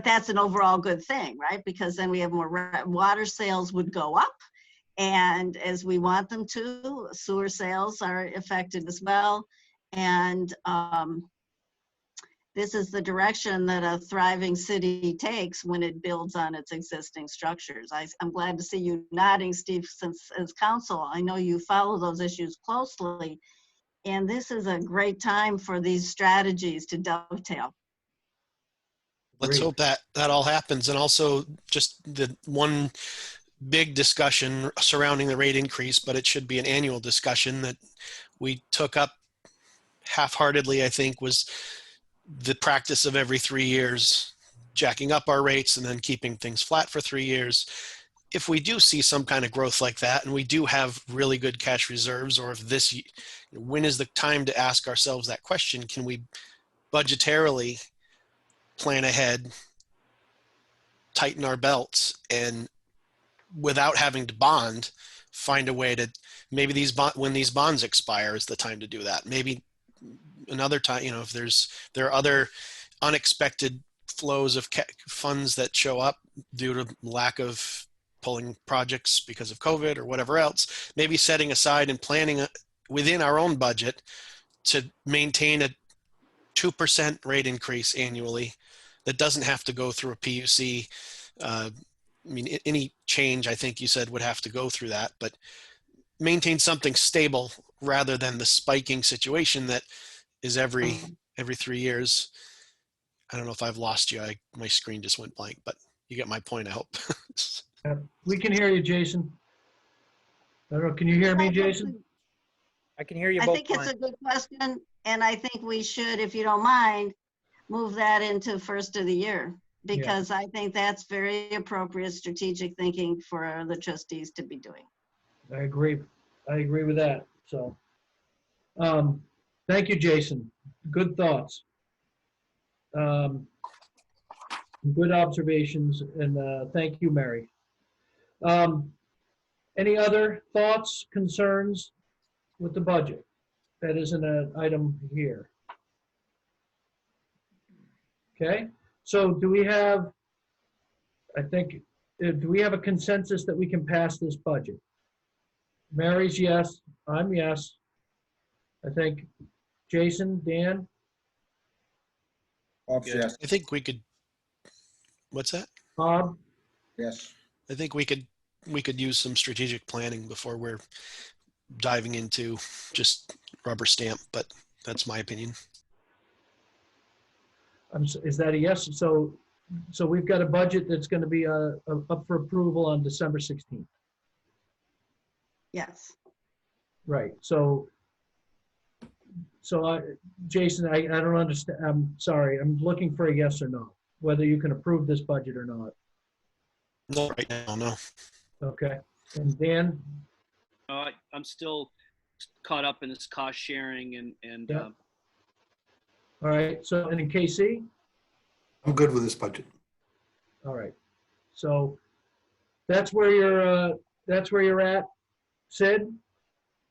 that's an overall good thing, right? Because then we have more water sales would go up, and as we want them to, sewer sales are affected as well. And this is the direction that a thriving city takes when it builds on its existing structures. I'm glad to see you nodding, Steve, since as council, I know you follow those issues closely. And this is a great time for these strategies to dovetail.
Let's hope that all happens. And also just the one big discussion surrounding the rate increase, but it should be an annual discussion that we took up half-heartedly, I think, was the practice of every 3 years, jacking up our rates and then keeping things flat for 3 years. If we do see some kind of growth like that, and we do have really good cash reserves, or if this, when is the time to ask ourselves that question? Can we budgetarily plan ahead, tighten our belts, and without having to bond, find a way to, maybe when these bonds expire is the time to do that. Maybe another time, if there are other unexpected flows of funds that show up due to lack of pulling projects because of COVID or whatever else, maybe setting aside and planning within our own budget to maintain a 2% rate increase annually that doesn't have to go through a PUC. Any change, I think you said, would have to go through that, but maintain something stable rather than the spiking situation that is every 3 years. I don't know if I've lost you. My screen just went blank, but you get my point, I hope.
We can hear you, Jason. I don't know, can you hear me, Jason?
I can hear you
I
both
think it's
fine.
a good question, and I think we should, if you don't mind, move that into first of the year, because I think that's very appropriate strategic thinking for the trustees to be doing.
I agree. I agree with that. So, thank you, Jason. Good thoughts. Good observations, and thank you, Mary. Any other thoughts, concerns with the budget? That isn't an item here. Okay, so do we have, do we have a consensus that we can pass this budget? Mary's yes, I'm yes. I think Jason, Dan?
Bob's yes.
I think we could, what's that?
Bob?
Yes.
I think we could use some strategic planning before we're diving into just rubber stamp, but that's my opinion.
Is that a yes? So we've got a budget that's going to be up for approval on December 16th.
Yes.
Right. So Jason, I don't understand. I'm sorry. I'm looking for a yes or no, whether you can approve this budget or not.
Not right now, no.
Okay. And Dan?
I'm still caught up in this cost sharing and
Yeah. All right. So, and in KC?
I'm good with this budget.
All right. So that's where you're at, Sid?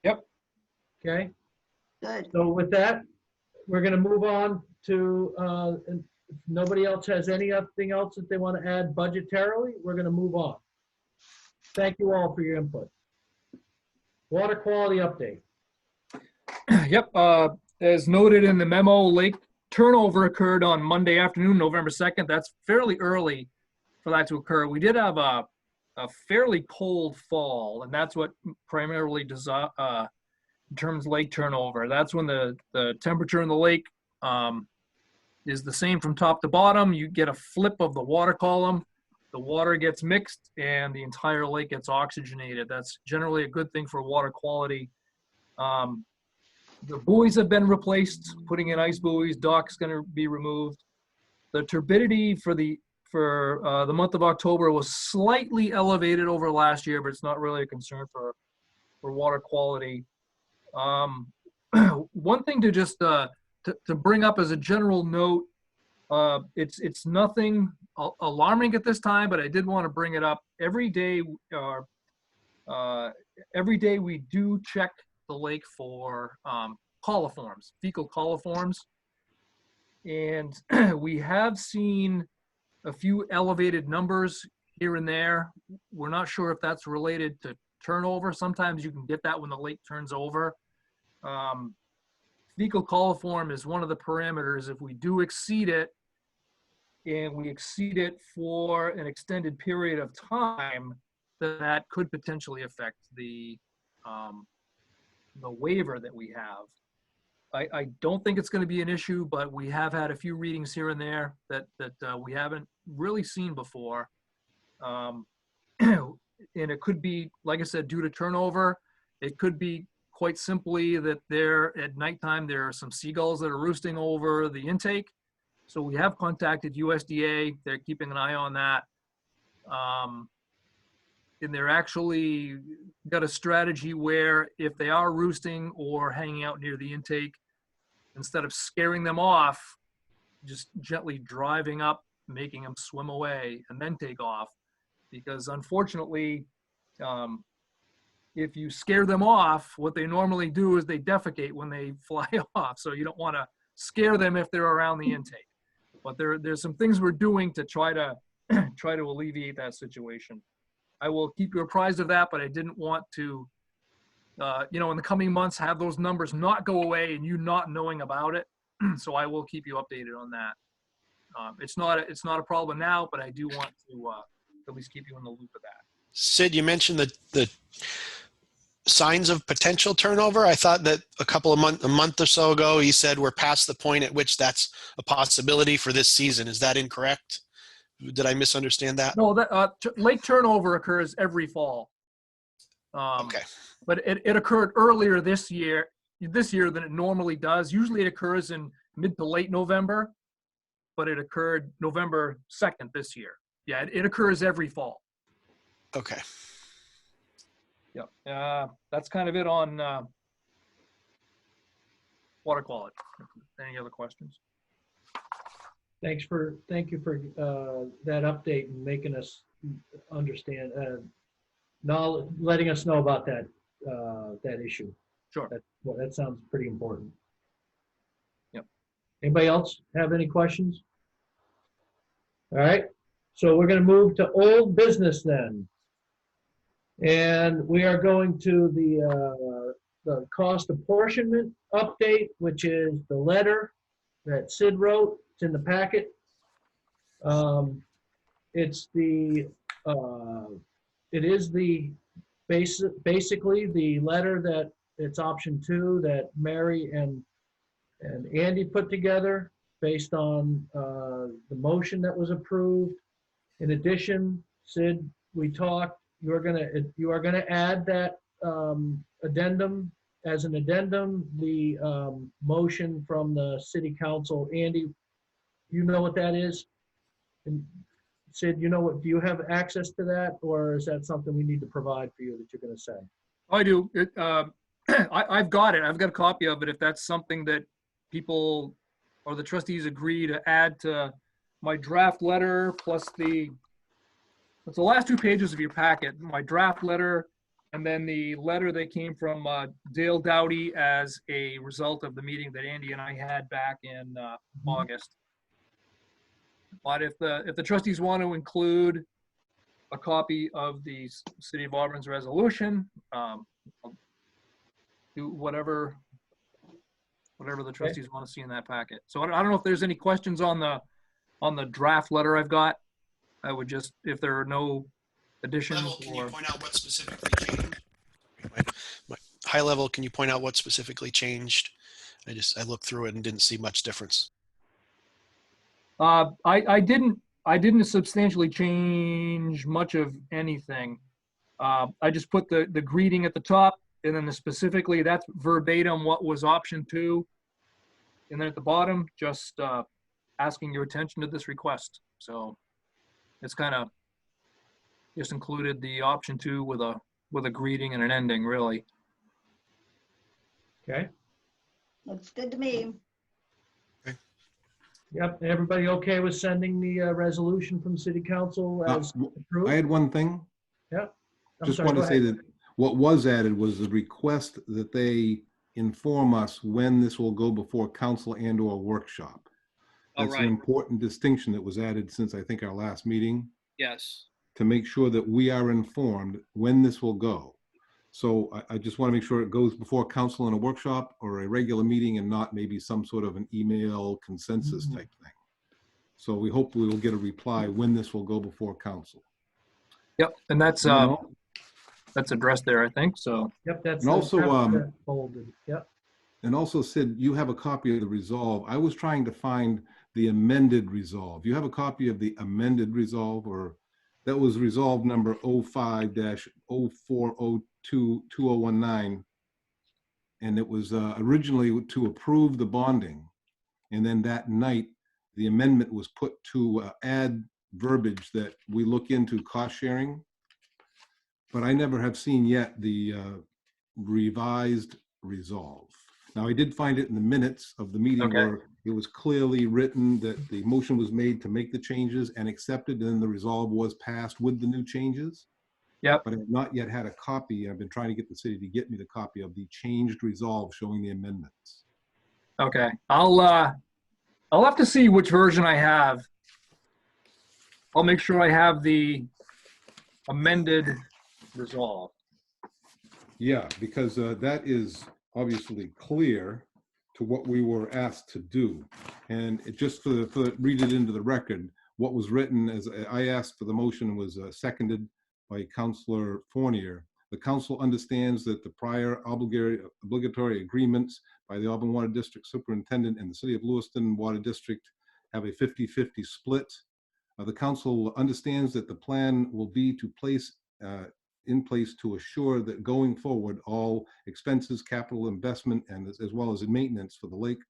Yep.
Okay.
Good.
So with that, we're going to move on to, if nobody else has anything else that they want to add budgetarily, we're going to move on. Thank you all for your input. Water quality update.
Yep, as noted in the memo, lake turnover occurred on Monday afternoon, November 2nd. That's fairly early for that to occur. We did have a fairly cold fall, and that's what primarily determines lake turnover. That's when the temperature in the lake is the same from top to bottom. You get a flip of the water column. The water gets mixed and the entire lake gets oxygenated. That's generally a good thing for water quality. The buoys have been replaced, putting in ice buoys. Dock's going to be removed. The turbidity for the month of October was slightly elevated over last year, but it's not really a concern for water quality. One thing to just to bring up as a general note, it's nothing alarming at this time, but I did want to bring it up. Every day we do check the lake for coliforms, fecal coliforms, and we have seen a few elevated numbers here and there. We're not sure if that's related to turnover. Sometimes you can get that when the lake turns over. Fecal coliform is one of the parameters. If we do exceed it, and we exceed it for an extended period of time, that could potentially affect the waiver that we have. I don't think it's going to be an issue, but we have had a few readings here and there that we haven't really seen before. and it could be, like I said, due to turnover. It could be quite simply that there at nighttime, there are some seagulls that are roosting over the intake. So we have contacted USDA. They're keeping an eye on that. And they're actually got a strategy where if they are roosting or hanging out near the intake, instead of scaring them off, just gently driving up, making them swim away and then take off. Because unfortunately, if you scare them off, what they normally do is they defecate when they fly off. So you don't want to scare them if they're around the intake. But there's some things we're doing to try to alleviate that situation. I will keep you apprised of that, but I didn't want to, in the coming months, have those numbers not go away and you not knowing about it. So I will keep you updated on that. It's not a problem now, but I do want to at least keep you in the loop of that.
Sid, you mentioned the signs of potential turnover. I thought that a month or so ago, he said we're past the point at which that's a possibility for this season. Is that incorrect? Did I misunderstand that?
No, that lake turnover occurs every fall.
Okay.
But it occurred earlier this year than it normally does. Usually it occurs in mid to late November, but it occurred November 2nd this year. Yeah, it occurs every fall.
Okay.
Yeah, that's kind of it on water quality. Any other questions?
Thank you for that update and making us understand, letting us know about that issue.
Sure.
That sounds pretty important.
Yep.
Anybody else have any questions? All right, so we're going to move to old business then. And we are going to the cost apportionment update, which is the letter that Sid wrote. It's in the packet. It is basically the letter that it's option 2 that Mary and Andy put together based on the motion that was approved. In addition, Sid, we talked. You are gonna add that addendum as an addendum, the motion from the city council. Andy, you know what that is? And Sid, do you have access to that, or is that something we need to provide for you that you're gonna say?
I do. I've got it. I've got a copy of it. If that's something that people or the trustees agree to add to my draft letter, plus it's the last 2 pages of your packet, my draft letter, and then the letter that came from Dale Dowdy as a result of the meeting that Andy and I had back in August. But if the trustees want to include a copy of the City of Auburn's resolution, I'll do whatever the trustees want to see in that packet. So I don't know if there's any questions on the draft letter I've got. I would just, if there are no additions.
Level, can you point out what specifically changed? High level, can you point out what specifically changed? I looked through it and didn't see much difference.
I didn't substantially change much of anything. I just put the greeting at the top, and then specifically that's verbatim what was option 2. And then at the bottom, just asking your attention to this request. So it's kind of just included the option 2 with a greeting and an ending, really.
Okay.
Looks good to me.
Yep. Everybody okay with sending the resolution from City Council as approved?
I had one thing.
Yep.
Just want to say that what was added was the request that they inform us when this will go before council and/or workshop. That's an important distinction that was added since I think our last meeting.
Yes.
To make sure that we are informed when this will go. So I just want to make sure it goes before council in a workshop or a regular meeting and not maybe some sort of an email consensus type thing. So we hope we will get a reply when this will go before council.
Yep, and that's addressed there, I think. So.
Yep, that's
and also
folded. Yep.
And also, Sid, you have a copy of the resolve. I was trying to find the amended resolve. You have a copy of the amended resolve, or That was resolved number 05-0402-2019. And it was originally to approve the bonding. And then that night, the amendment was put to add verbiage that we look into cost sharing. But I never have seen yet the revised resolve. Now, I did find it in the minutes of the meeting where it was clearly written that the motion was made to make the changes and accepted, and then the resolve was passed with the new changes.
Yep.
But I've not yet had a copy. I've been trying to get the city to get me the copy of the changed resolve showing the amendments.
Okay. I'll have to see which version I have. I'll make sure I have the amended resolve.
Yeah, because that is obviously clear to what we were asked to do. And it just for read it into the record, what was written as I asked for the motion was seconded by Councillor Fournier. The council understands that the prior obligatory agreements by the Auburn Water District Superintendent and the City of Lewiston Water District have a 50-50 split. The council understands that the plan will be to place in place to assure that going forward, all expenses, capital investment, and as well as maintenance for the Lake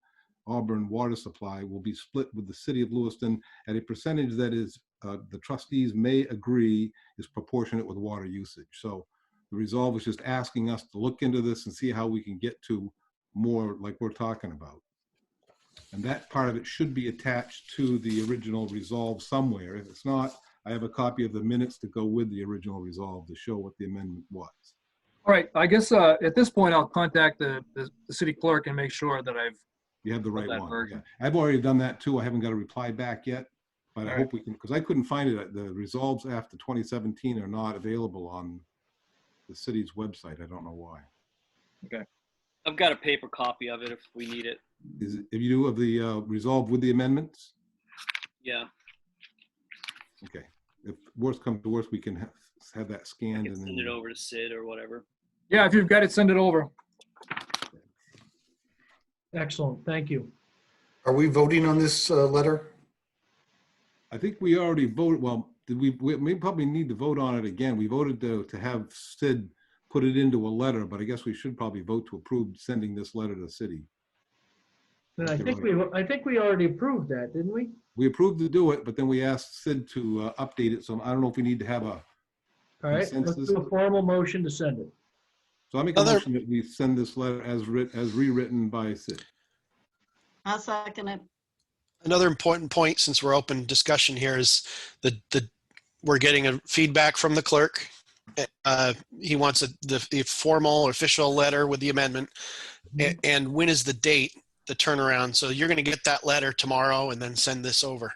Auburn water supply will be split with the City of Lewiston at a percentage that is the trustees may agree is proportionate with water usage. So the resolve is just asking us to look into this and see how we can get to more like we're talking about. And that part of it should be attached to the original resolve somewhere. If it's not, I have a copy of the minutes to go with the original resolve to show what the amendment was.
All right. I guess at this point, I'll contact the city clerk and make sure that
You have the right
that
one.
version.
Yeah. I've already done that too. I haven't got a reply back yet, but
All
I
right.
hope we can, because I couldn't find it. The resolves after 2017 are not available on the city's website. I don't know why.
I've got a paper copy of it if we need it.
Is it, if you do of the resolve with the amendments?
Yeah,
Okay. If worst comes to worst, we can have that
I
scanned
can
and
send it
then.
over to Sid or whatever.
Yeah, if you've got it, send it over.
Excellent, thank you.
Are we voting on this letter?
I think we already voted. Well, did we probably need to vote on it again. We voted to have Sid put it into a letter, but I guess we should probably vote to approve sending this letter to the city.
And I
Okay,
think we already approved that, didn't we?
We approved to do it, but then we asked Sid to update it. So I don't know if we need to have a
All right, let's
consensus.
do a formal motion to send it.
So I make a
Other-
motion that we send this letter as rewritten by Sid.
I'll second it.
Another important point, since we're open discussion here, is we're getting a feedback from the clerk. He wants the formal official letter with the amendment. And when is the date, the turnaround? So you're going to get that letter tomorrow and then send this over,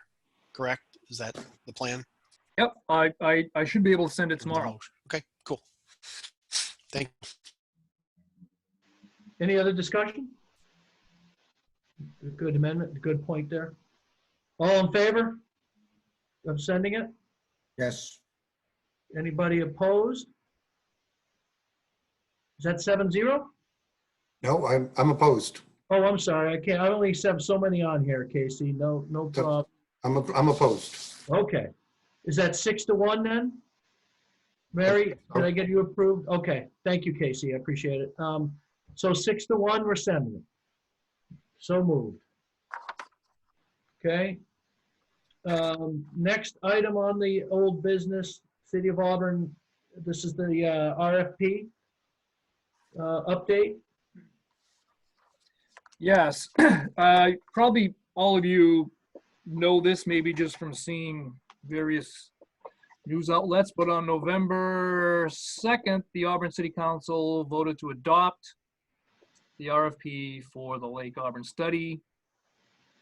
correct? Is that the plan?
Yep, I should be able to send it tomorrow.
Okay, cool. Thank you.
Any other discussion? Good amendment, good point there. All in favor of sending it?
Yes.
Anybody opposed? Is that 7-0?
No, I'm opposed.
Oh, I'm sorry, I only have so many on here, Casey, no problem.
I'm opposed.
Okay, is that 6-1 then? Mary, did I get you approved? Okay, thank you, Casey, I appreciate it. So 6-1, we're sending it. So moved. Okay. Next item on the old business, City of Auburn, this is the RFP update.
Yes, probably all of you know this, maybe just from seeing various news outlets, but on November 2nd, the Auburn City Council voted to adopt the RFP for the Lake Auburn study.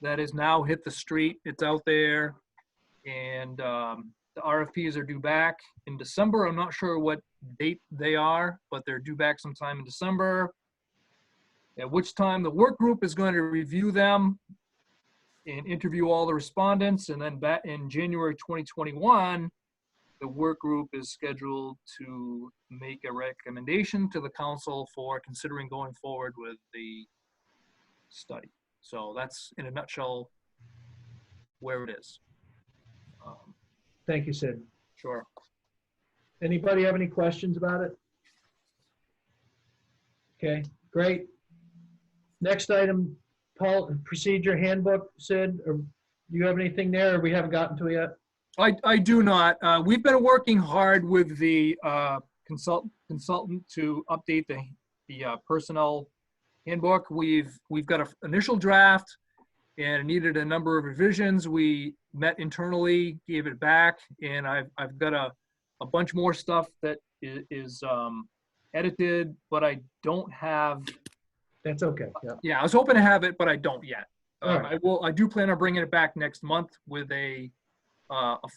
That has now hit the street. It's out there. And the RFPs are due back in December. I'm not sure what date they are, but they're due back sometime in December. At which time the work group is going to review them and interview all the respondents. And then back in January 2021, the work group is scheduled to make a recommendation to the council for considering going forward with the study. So that's in a nutshell where it is.
Thank you, Sid.
Sure.
Anybody have any questions about it? Okay, great. Next item, procedure handbook, Sid, or do you have anything there, or we haven't gotten to it yet?
I do not. We've been working hard with the consultant to update the personnel handbook. We've got an initial draft, and it needed a number of revisions. We met internally, gave it back, and I've got a bunch more stuff that is edited, but I don't have.
That's okay, yeah.
Yeah, I was hoping to have it, but I don't yet.
All right.
I do plan on bringing it back next month with a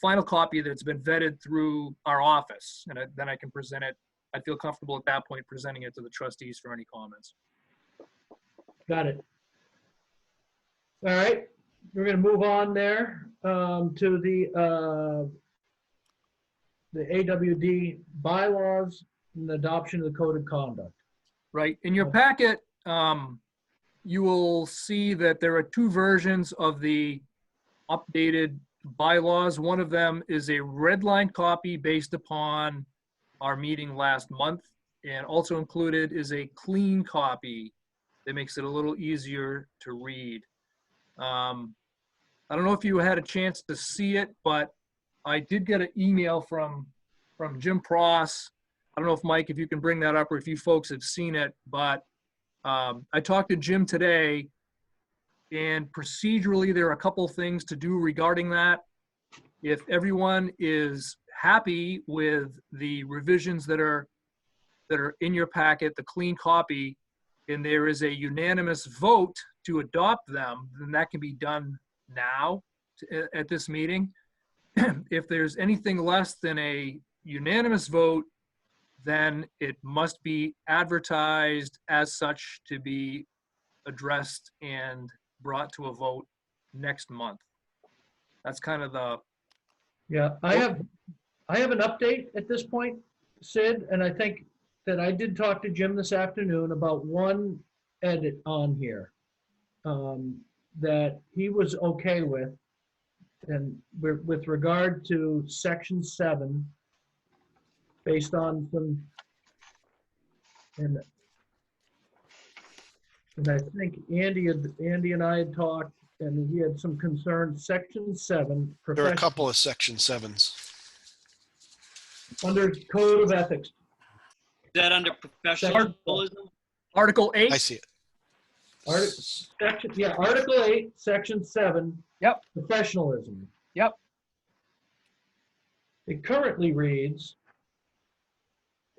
final copy that's been vetted through our office, and then I can present it. I feel comfortable at that point presenting it to the trustees for any comments.
Got it. All right, we're gonna move on there to the AWD bylaws and the adoption of the code of conduct.
Right. In your packet, you will see that there are two versions of the updated bylaws. One of them is a red line copy based upon our meeting last month, and also included is a clean copy that makes it a little easier to read. I don't know if you had a chance to see it, but I did get an email from Jim Pross. I don't know if Mike, if you can bring that up, or if you folks have seen it, but I talked to Jim today, and procedurally there are a couple things to do regarding that. If everyone is happy with the revisions that are in your packet, the clean copy, and there is a unanimous vote to adopt them, then that can be done now at this meeting. If there's anything less than a unanimous vote, then it must be advertised as such to be addressed and brought to a vote next month. That's kind of the.
Yeah, I have an update at this point, Sid, and I think that I did talk to Jim this afternoon about one edit on here that he was okay with, and with regard to section 7, based on some, and I think Andy and I had talked, and he had some concerns. Section 7,
There are a couple of section 7s.
Under Code of Ethics.
Is that under professionalism?
Article 8.
I see it.
Article 8, Section 7.
Yep.
Professionalism.
Yep.
It currently reads,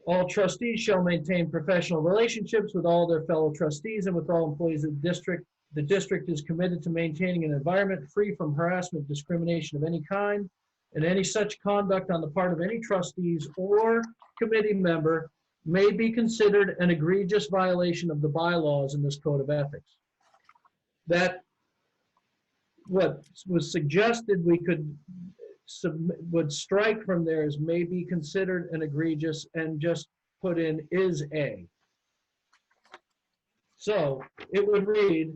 all trustees shall maintain professional relationships with all their fellow trustees and with all employees of the district. The district is committed to maintaining an environment free from harassment, discrimination of any kind, and any such conduct on the part of any trustees or committee member may be considered an egregious violation of the bylaws in this code of ethics. That what was suggested we would strike from there is may be considered an egregious, and just put in is a. So it would read,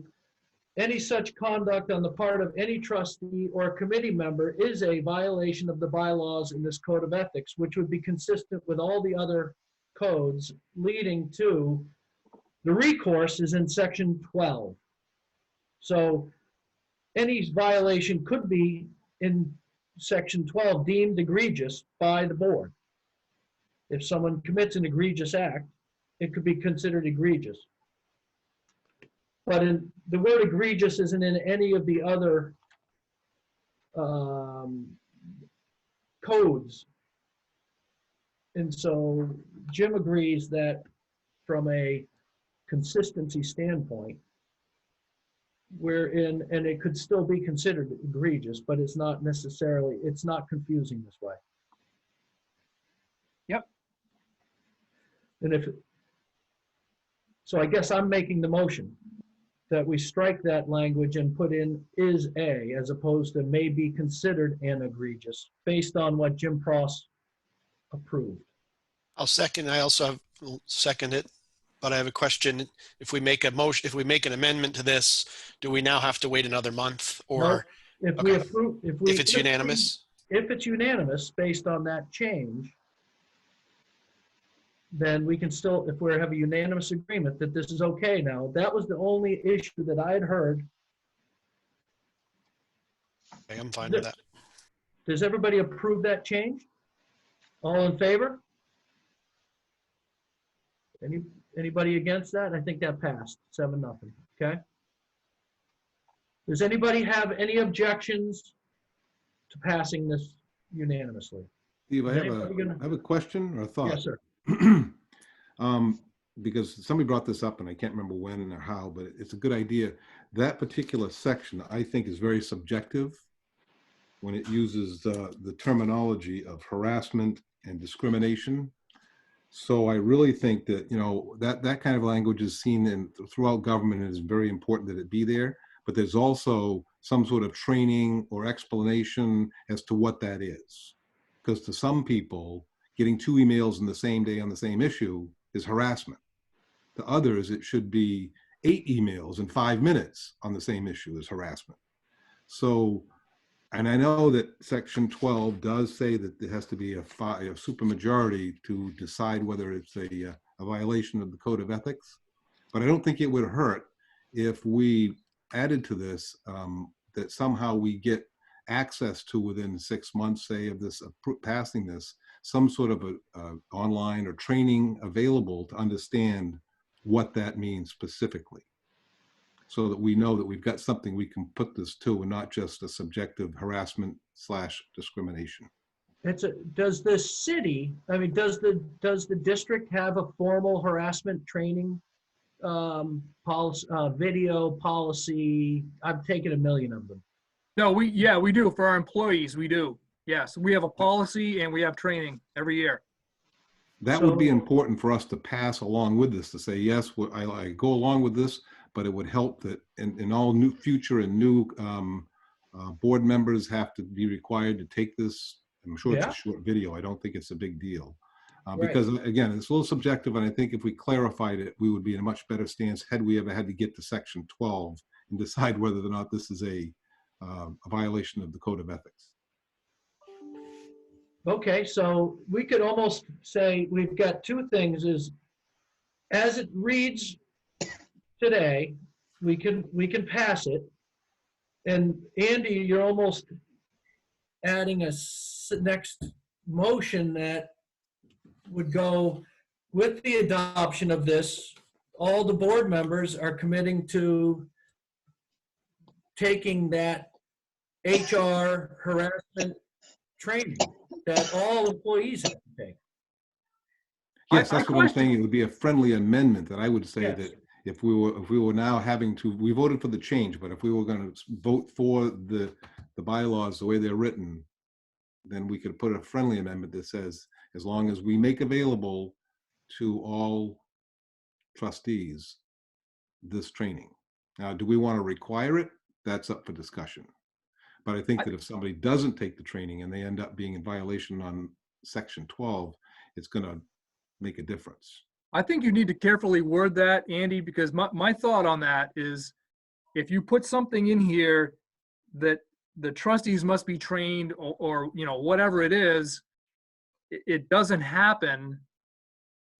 any such conduct on the part of any trustee or committee member is a violation of the bylaws in this code of ethics, which would be consistent with all the other codes, leading to the recourse is in section 12. So any violation could be in section 12 deemed egregious by the board. If someone commits an egregious act, it could be considered egregious. But the word egregious isn't in any of the other codes. And so Jim agrees that from a consistency standpoint, and it could still be considered egregious, but it's not necessarily, it's not confusing this way.
Yep.
And so I guess I'm making the motion that we strike that language and put in is a, as opposed to may be considered an egregious, based on what Jim Pross approved.
I'll second. I also second it, but I have a question. If we make a motion, if we make an amendment to this, do we now have to wait another month, or
No, if
okay.
we approve,
if it's unanimous?
if it's unanimous based on that change, then we can still, if we have a unanimous agreement that this is okay now, that was the only issue that I had heard.
Okay, I'm fine with that.
Does everybody approve that change? All in favor? Anybody against that? I think that passed 7-0, okay? Does anybody have any objections to passing this unanimously?
Steve, I
Is
have
anybody gonna-
I have a question or a thought.
Yes, sir.
Because somebody brought this up and I can't remember when or how, but it's a good idea. That particular section, I think, is very subjective when it uses the terminology of harassment and discrimination. So I really think that, that kind of language is seen throughout government, and it's very important that it be there. But there's also some sort of training or explanation as to what that is. Because to some people, getting 2 emails in the same day on the same issue is harassment. To others, it should be 8 emails in 5 minutes on the same issue is harassment. So, and I know that Section 12 does say that there has to be a supermajority to decide whether it's a violation of the Code of Ethics. But I don't think it would hurt if we added to this that somehow we get access to, within 6 months, say, of this passing this, some sort of a online or training available to understand what that means specifically, so that we know that we've got something we can put this to, and not just a subjective harassment / discrimination.
Does the city, I mean, does the district have a formal harassment training policy, video policy? I've taken a million of them.
No, we do for our employees. We do. Yes, we have a policy and we have training every year.
That would be important for us to pass along with this, to say, yes, I go along with this, but it would help that in all new future and new board members have to be required to take this. I'm sure it's a short video. I don't think it's a big deal. Because again, it's a little subjective, and I think if we clarified it, we would be in a much better stance had we ever had to get to Section 12 and decide whether or not this is a violation of the Code of Ethics.
Okay, so we could almost say we've got 2 things: is as it reads today, we can pass it. And Andy, you're almost adding a next motion that would go with the adoption of this. All the board members are committing to taking that HR harassment training that all employees have to take.
Yes, that's what I'm saying. It would be a friendly amendment that I would say
Yes.
that if we were now having to, we voted for the change, but if we were going to vote for the bylaws the way they're written, then we could put a friendly amendment that says, as long as we make available to all trustees this training. Now, do we want to require it? That's up for discussion. But I think that if somebody doesn't take the training and they end up being in violation on Section 12, it's going to make a difference.
I think you need to carefully word that, Andy, because my thought on that is, if you put something in here that the trustees must be trained or whatever it is, it doesn't happen.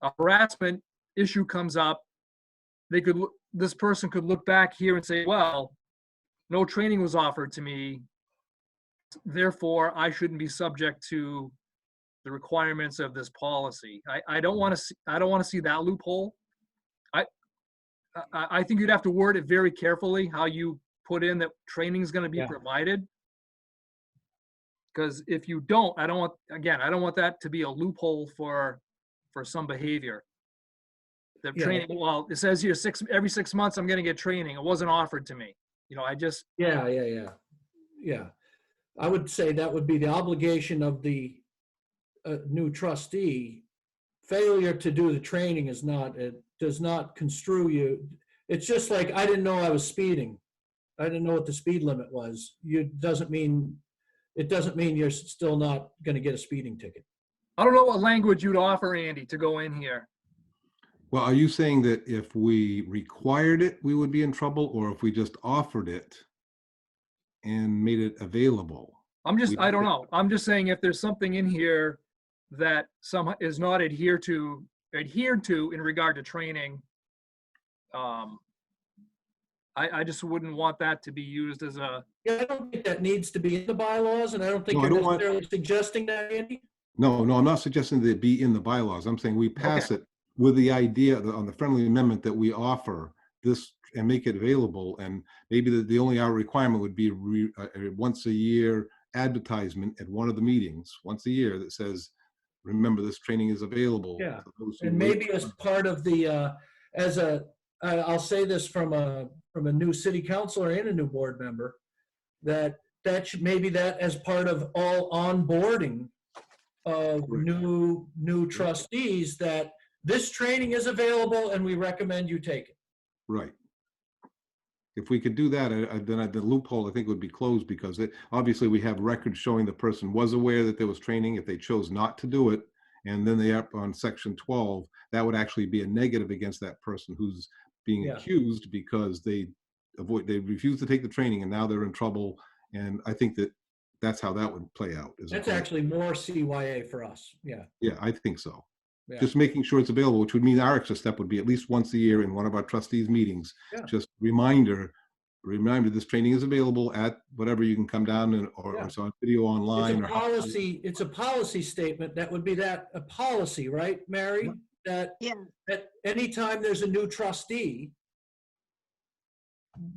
A harassment issue comes up. This person could look back here and say, well, no training was offered to me, therefore I shouldn't be subject to the requirements of this policy. I don't want to see that loophole. I think you'd have to word it very carefully how you put in that training is going to be provided. Because if you don't, I don't want that to be a loophole for some behavior. The training, well, it says here every 6 months I'm going to get training. It wasn't offered to me.
Yeah. I would say that would be the obligation of the new trustee. Failure to do the training does not construe you. It's just like, I didn't know I was speeding. I didn't know what the speed limit was. It doesn't mean you're still not going to get a speeding ticket.
I don't know what language you'd offer, Andy, to go in here.
Well, are you saying that if we required it, we would be in trouble, or if we just offered it and made it available?
I don't know. I'm just saying if there's something in here that some is not adhered to in regard to training, I just wouldn't want that to be used as a,
Yeah, I don't think that needs to be in the bylaws, and I don't think
No, I
you're
don't want-
necessarily suggesting that, Andy.
No, I'm not suggesting that it be in the bylaws. I'm saying we pass it with the idea that on the friendly amendment that we offer this and make it available. And maybe the only our requirement would be a once a year advertisement at one of the meetings, once a year, that says, remember, this training is available.
Yeah.
to those who
And
wait
maybe as part of the, I'll say this from a new city councilor and a new board member, that should, maybe that as part of all onboarding of
Correct.
new trustees, that this training is available and we recommend you take it.
Right. If we could do that, then the loophole, I think, would be closed, because obviously we have records showing the person was aware that there was training. If they chose not to do it, and then they are on section 12, that would actually be a negative against that person who's being
Yeah.
accused because they refused to take the training and now they're in trouble. And I think that's how that would play out.
That's actually more CYA for us. Yeah.
Yeah, I think so.
Yeah.
Just making sure it's available, which would mean our extra step would be at least once a year in one of our trustees meetings.
Yeah.
Just reminder this training is available at whatever, you can come down or
Yeah.
it's on video online.
It's a policy statement. That would be a policy, right, Mary? That at any time there's a new trustee,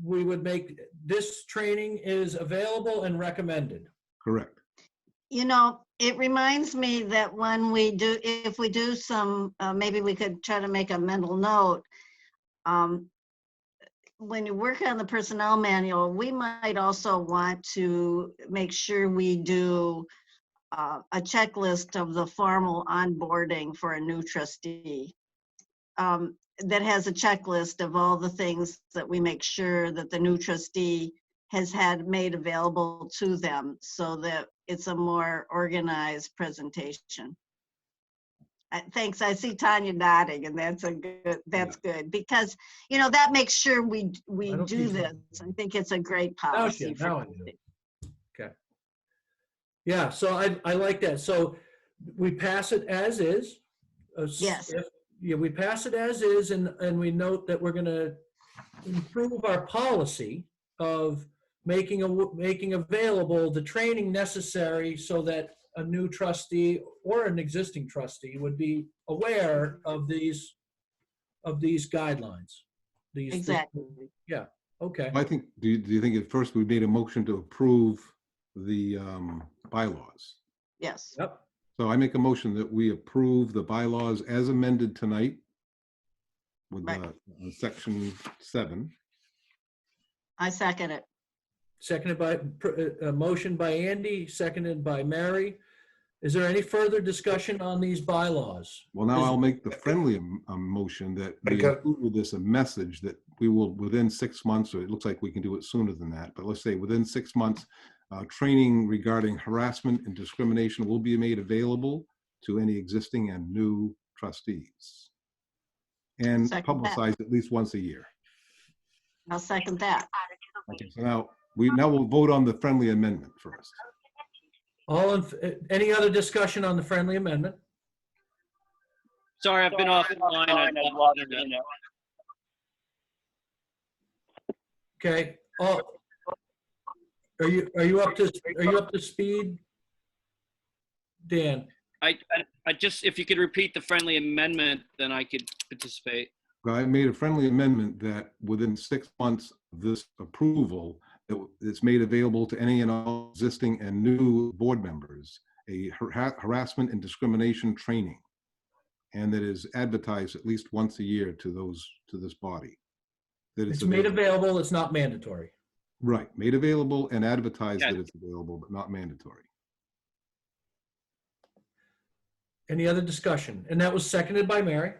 we would make this training is available and recommended.
Correct.
You know, it reminds me that when we do, if we do some, maybe we could try to make a mental note. When you work on the personnel manual, we might also want to make sure we do a checklist of the formal onboarding for a new trustee. That has a checklist of all the things that we make sure that the new trustee has had made available to them, so that it's a more organized presentation. Thanks. I see Tanya nodding, and that's good, because, you know, that makes sure we do this. I think it's a great policy.
Now I do. Okay. Yeah, so I like that. So we pass it as is.
Yes.
Yeah, we pass it as is, and we note that we're going to improve our policy of making available the training necessary so that a new trustee or an existing trustee would be aware of these guidelines.
Exactly.
Yeah. Okay.
I think, do you think at first we made a motion to approve the bylaws?
Yes.
Yep.
So I make a motion that we approve the bylaws as amended tonight with section 7.
I second it.
Seconded by, a motion by Andy, seconded by Mary. Is there any further discussion on these bylaws?
Well, now I'll make the friendly motion that we include with this a message that we will, within 6 months, or it looks like we can do it sooner than that, but let's say within 6 months, training regarding harassment and discrimination will be made available to any existing and new trustees, and publicized at least once a year.
I'll second that.
Okay, so now we'll vote on the friendly amendment first.
Any other discussion on the friendly amendment?
Sorry, I've been offline.
Okay. Are you up to speed, Dan?
I just, if you could repeat the friendly amendment, then I could participate.
I made a friendly amendment that within 6 months of this approval, it's made available to any and all existing and new board members, a harassment and discrimination training, and that is advertised at least once a year to this body. That
It's made available, it's not mandatory.
Right, made available and advertised that it's available, but not mandatory.
Any other discussion? And that was seconded by Mary.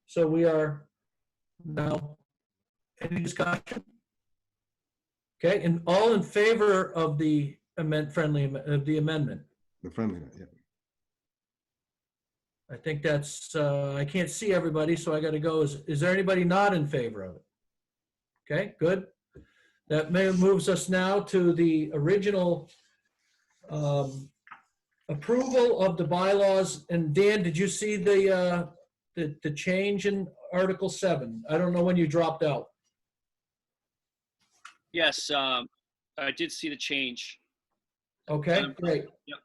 So we are now, any discussion? Okay, and all in favor of the amendment?
The friendly, yeah.
I think that's, I can't see everybody, so I got to go. Is there anybody not in favor of it? Okay, good. That moves us now to the original Approval of the bylaws, and Dan, did you see the change in Article 7? I don't know when you dropped out.
Yes, I did see the change.
Okay, great.
Yep.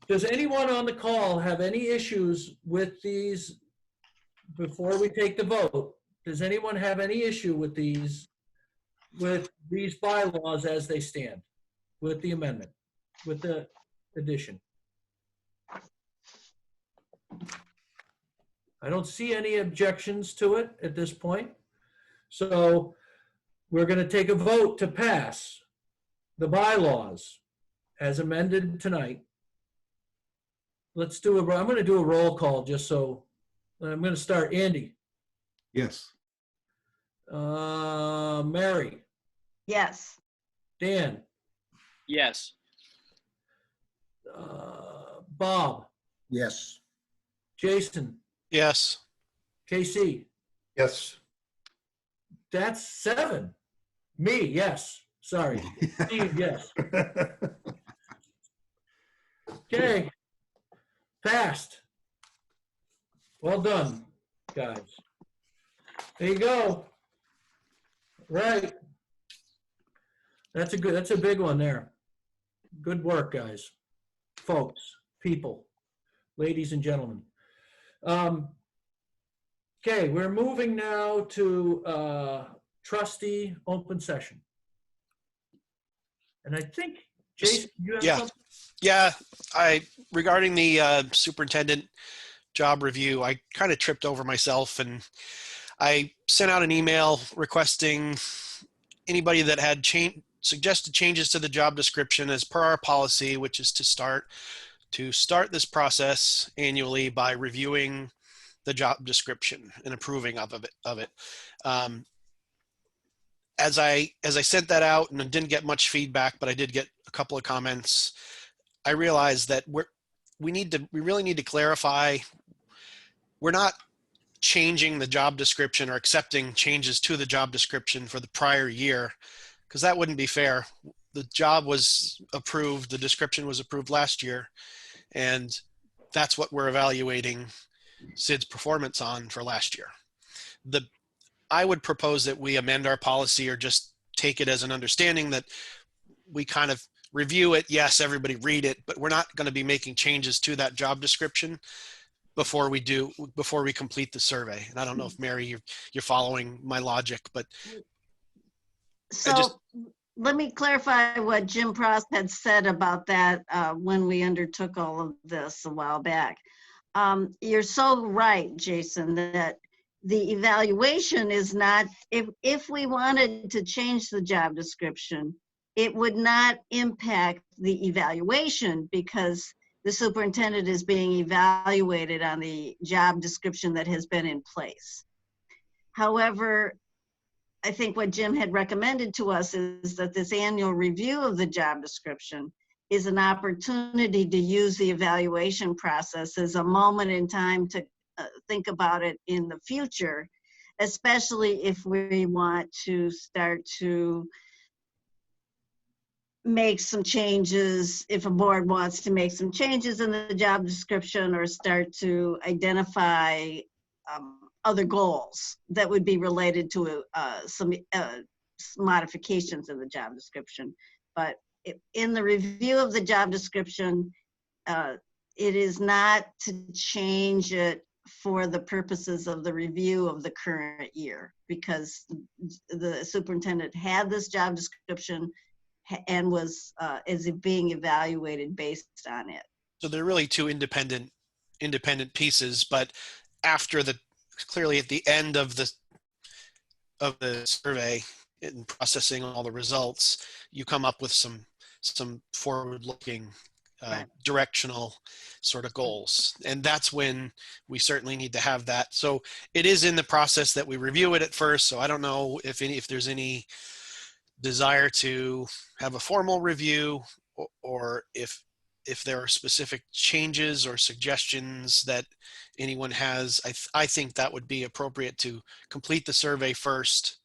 Does anyone on the call have any issues with these before we take the vote? Does anyone have any issue with these bylaws as they stand, with the amendment, with the addition? I don't see any objections to it at this point. So we're going to take a vote to pass the bylaws as amended tonight. I'm going to do a roll call just so. I'm going to start. Andy.
Yes.
Mary.
Yes.
Dan.
Yes.
Bob.
Yes.
Jason.
Yes.
KC.
Yes.
That's 7. Me, yes. Sorry. Steve, yes. Okay. Passed. Well done, guys. There you go. Right. That's a big one there. Good work, guys. Folks, people, ladies and gentlemen. Okay, we're moving now to trustee open session. And I think, Jason, you have something?
Yeah, regarding the superintendent job review, I kind of tripped over myself, and I sent out an email requesting anybody that had suggested changes to the job description as per our policy, which is to start this process annually by reviewing the job description and approving of it. As I sent that out and didn't get much feedback, but I did get a couple of comments, I realized that we really need to clarify. We're not changing the job description or accepting changes to the job description for the prior year, because that wouldn't be fair. The job was approved, the description was approved last year, and that's what we're evaluating Sid's performance on for last year. I would propose that we amend our policy, or just take it as an understanding that we kind of review it. Yes, everybody read it, but we're not going to be making changes to that job description before we complete the survey. And I don't know if Mary, you're following my logic, but
So let me clarify what Jim Prost had said about that when we undertook all of this a while back. You're so right, Jason, that the evaluation is not, if we wanted to change the job description, it would not impact the evaluation, because the superintendent is being evaluated on the job description that has been in place. However, I think what Jim had recommended to us is that this annual review of the job description is an opportunity to use the evaluation process as a moment in time to think about it in the future, especially if we want to start to make some changes, if a board wants to make some changes in the job description, or start to identify other goals that would be related to some modifications in the job description. But in the review of the job description, it is not to change it for the purposes of the review of the current year, because the superintendent had this job description and is being evaluated based on it.
so they're really two independent pieces. But clearly at the end of the survey and processing all the results, you come up with some forward-looking
Right.
directional sort of goals, and that's when we certainly need to have that. So it is in the process that we review it at first. So I don't know if there's any desire to have a formal review, or if there are specific changes or suggestions that anyone has. I think that would be appropriate to complete the survey first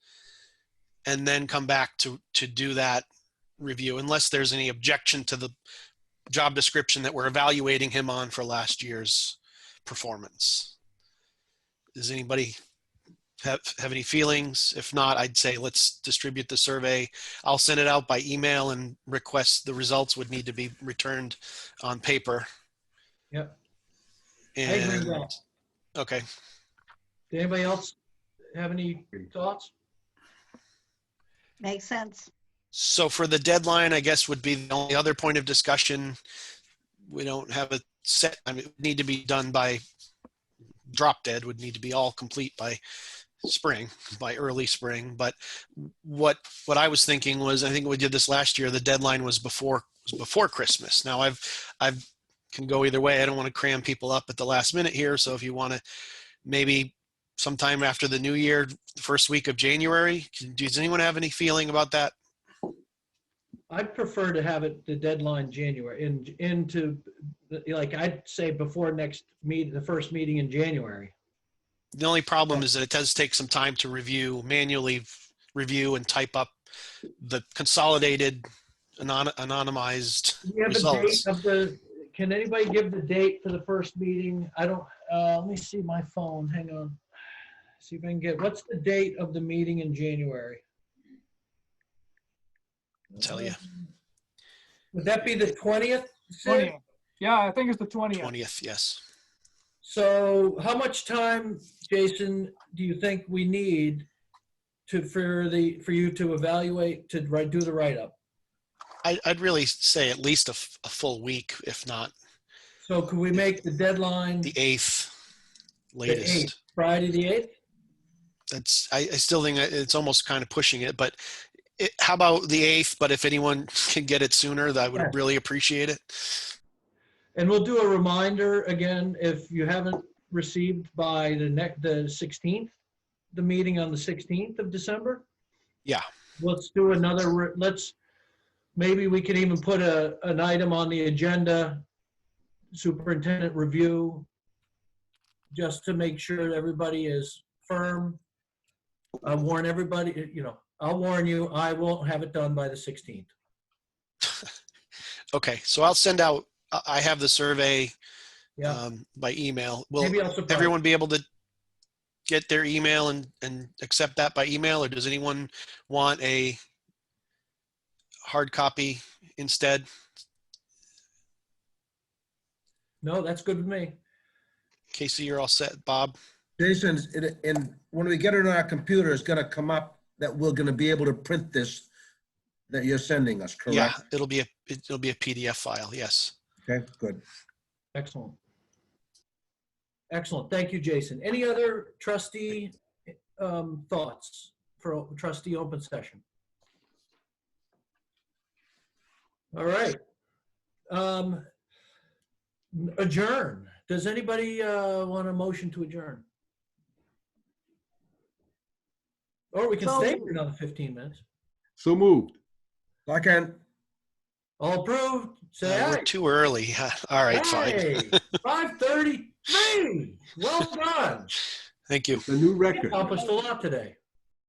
and then come back to do that review, unless there's any objection to the job description that we're evaluating him on for last year's performance. Does anybody have any feelings? If not, I'd say let's distribute the survey. I'll send it out by email and request the results would need to be returned on paper.
Yep. I agree with
And
that.
okay.
Did anybody else have any thoughts?
Makes sense.
So for the deadline, I guess would be the only other point of discussion. We don't have a set, I mean, it would need to be done by drop dead, would need to be all complete by spring, by early spring. But what I was thinking was, I think we did this last year, the deadline was before Christmas. Now I've can go either way. I don't want to cram people up at the last minute here. So if you want to maybe sometime after the new year, the first week of January, does anyone have any feeling about that?
I'd prefer to have it the deadline January into like I'd say before next the first meeting in January.
The only problem is that it does take some time to manually review and type up the consolidated anonymized
Do you have
results.
a date can anybody give the date for the first meeting? I don't, let me see my phone, hang on. See if I can get, what's the date of the meeting in January?
I'll tell you.
Would that be the 20th? Sid?
20th. Yeah, I think it's the 20th.
20th, yes.
So how much time, Jason, do you think we need for you to evaluate, to do the write-up?
I'd really say at least a full week, if not
So could we make the deadline
the 8th
the
latest.
8th, Friday the 8th?
I still think it's almost kind of pushing it, but how about the 8th? But if anyone can get it sooner, I would really appreciate it.
And we'll do a reminder again, if you haven't received by the 16th, the meeting on the 16th of December.
Yeah.
Let's do another, maybe we could even put an item on the agenda, superintendent review, just to make sure everybody is firm. I warn everybody, I'll warn you, I won't have it done by the 16th.
Okay, so I'll send out, I have the survey
Yeah.
by email. Will
Maybe I'll surprise
everyone be able to get their email and accept that by email, or does anyone want a hard copy instead?
No, that's good with me.
Casey, you're all set. Bob?
Jason, and when we get it on our computer, it's gonna come up that we're gonna be able to print this that you're sending us, correct?
Yeah, it'll be a PDF file. Yes.
Okay, good.
Excellent. Excellent. Thank you, Jason. Any other trustee thoughts for trustee open session? All right. Adjourn. Does anybody want a motion to adjourn? Or we can
So-
stay for another 15 minutes.
So moved.
Second.
All approved? Say aye.
We're too early. All right, fine.
Hey, 5:33. Well done.
Thank you.
It's a new record.
Accomplished a lot today.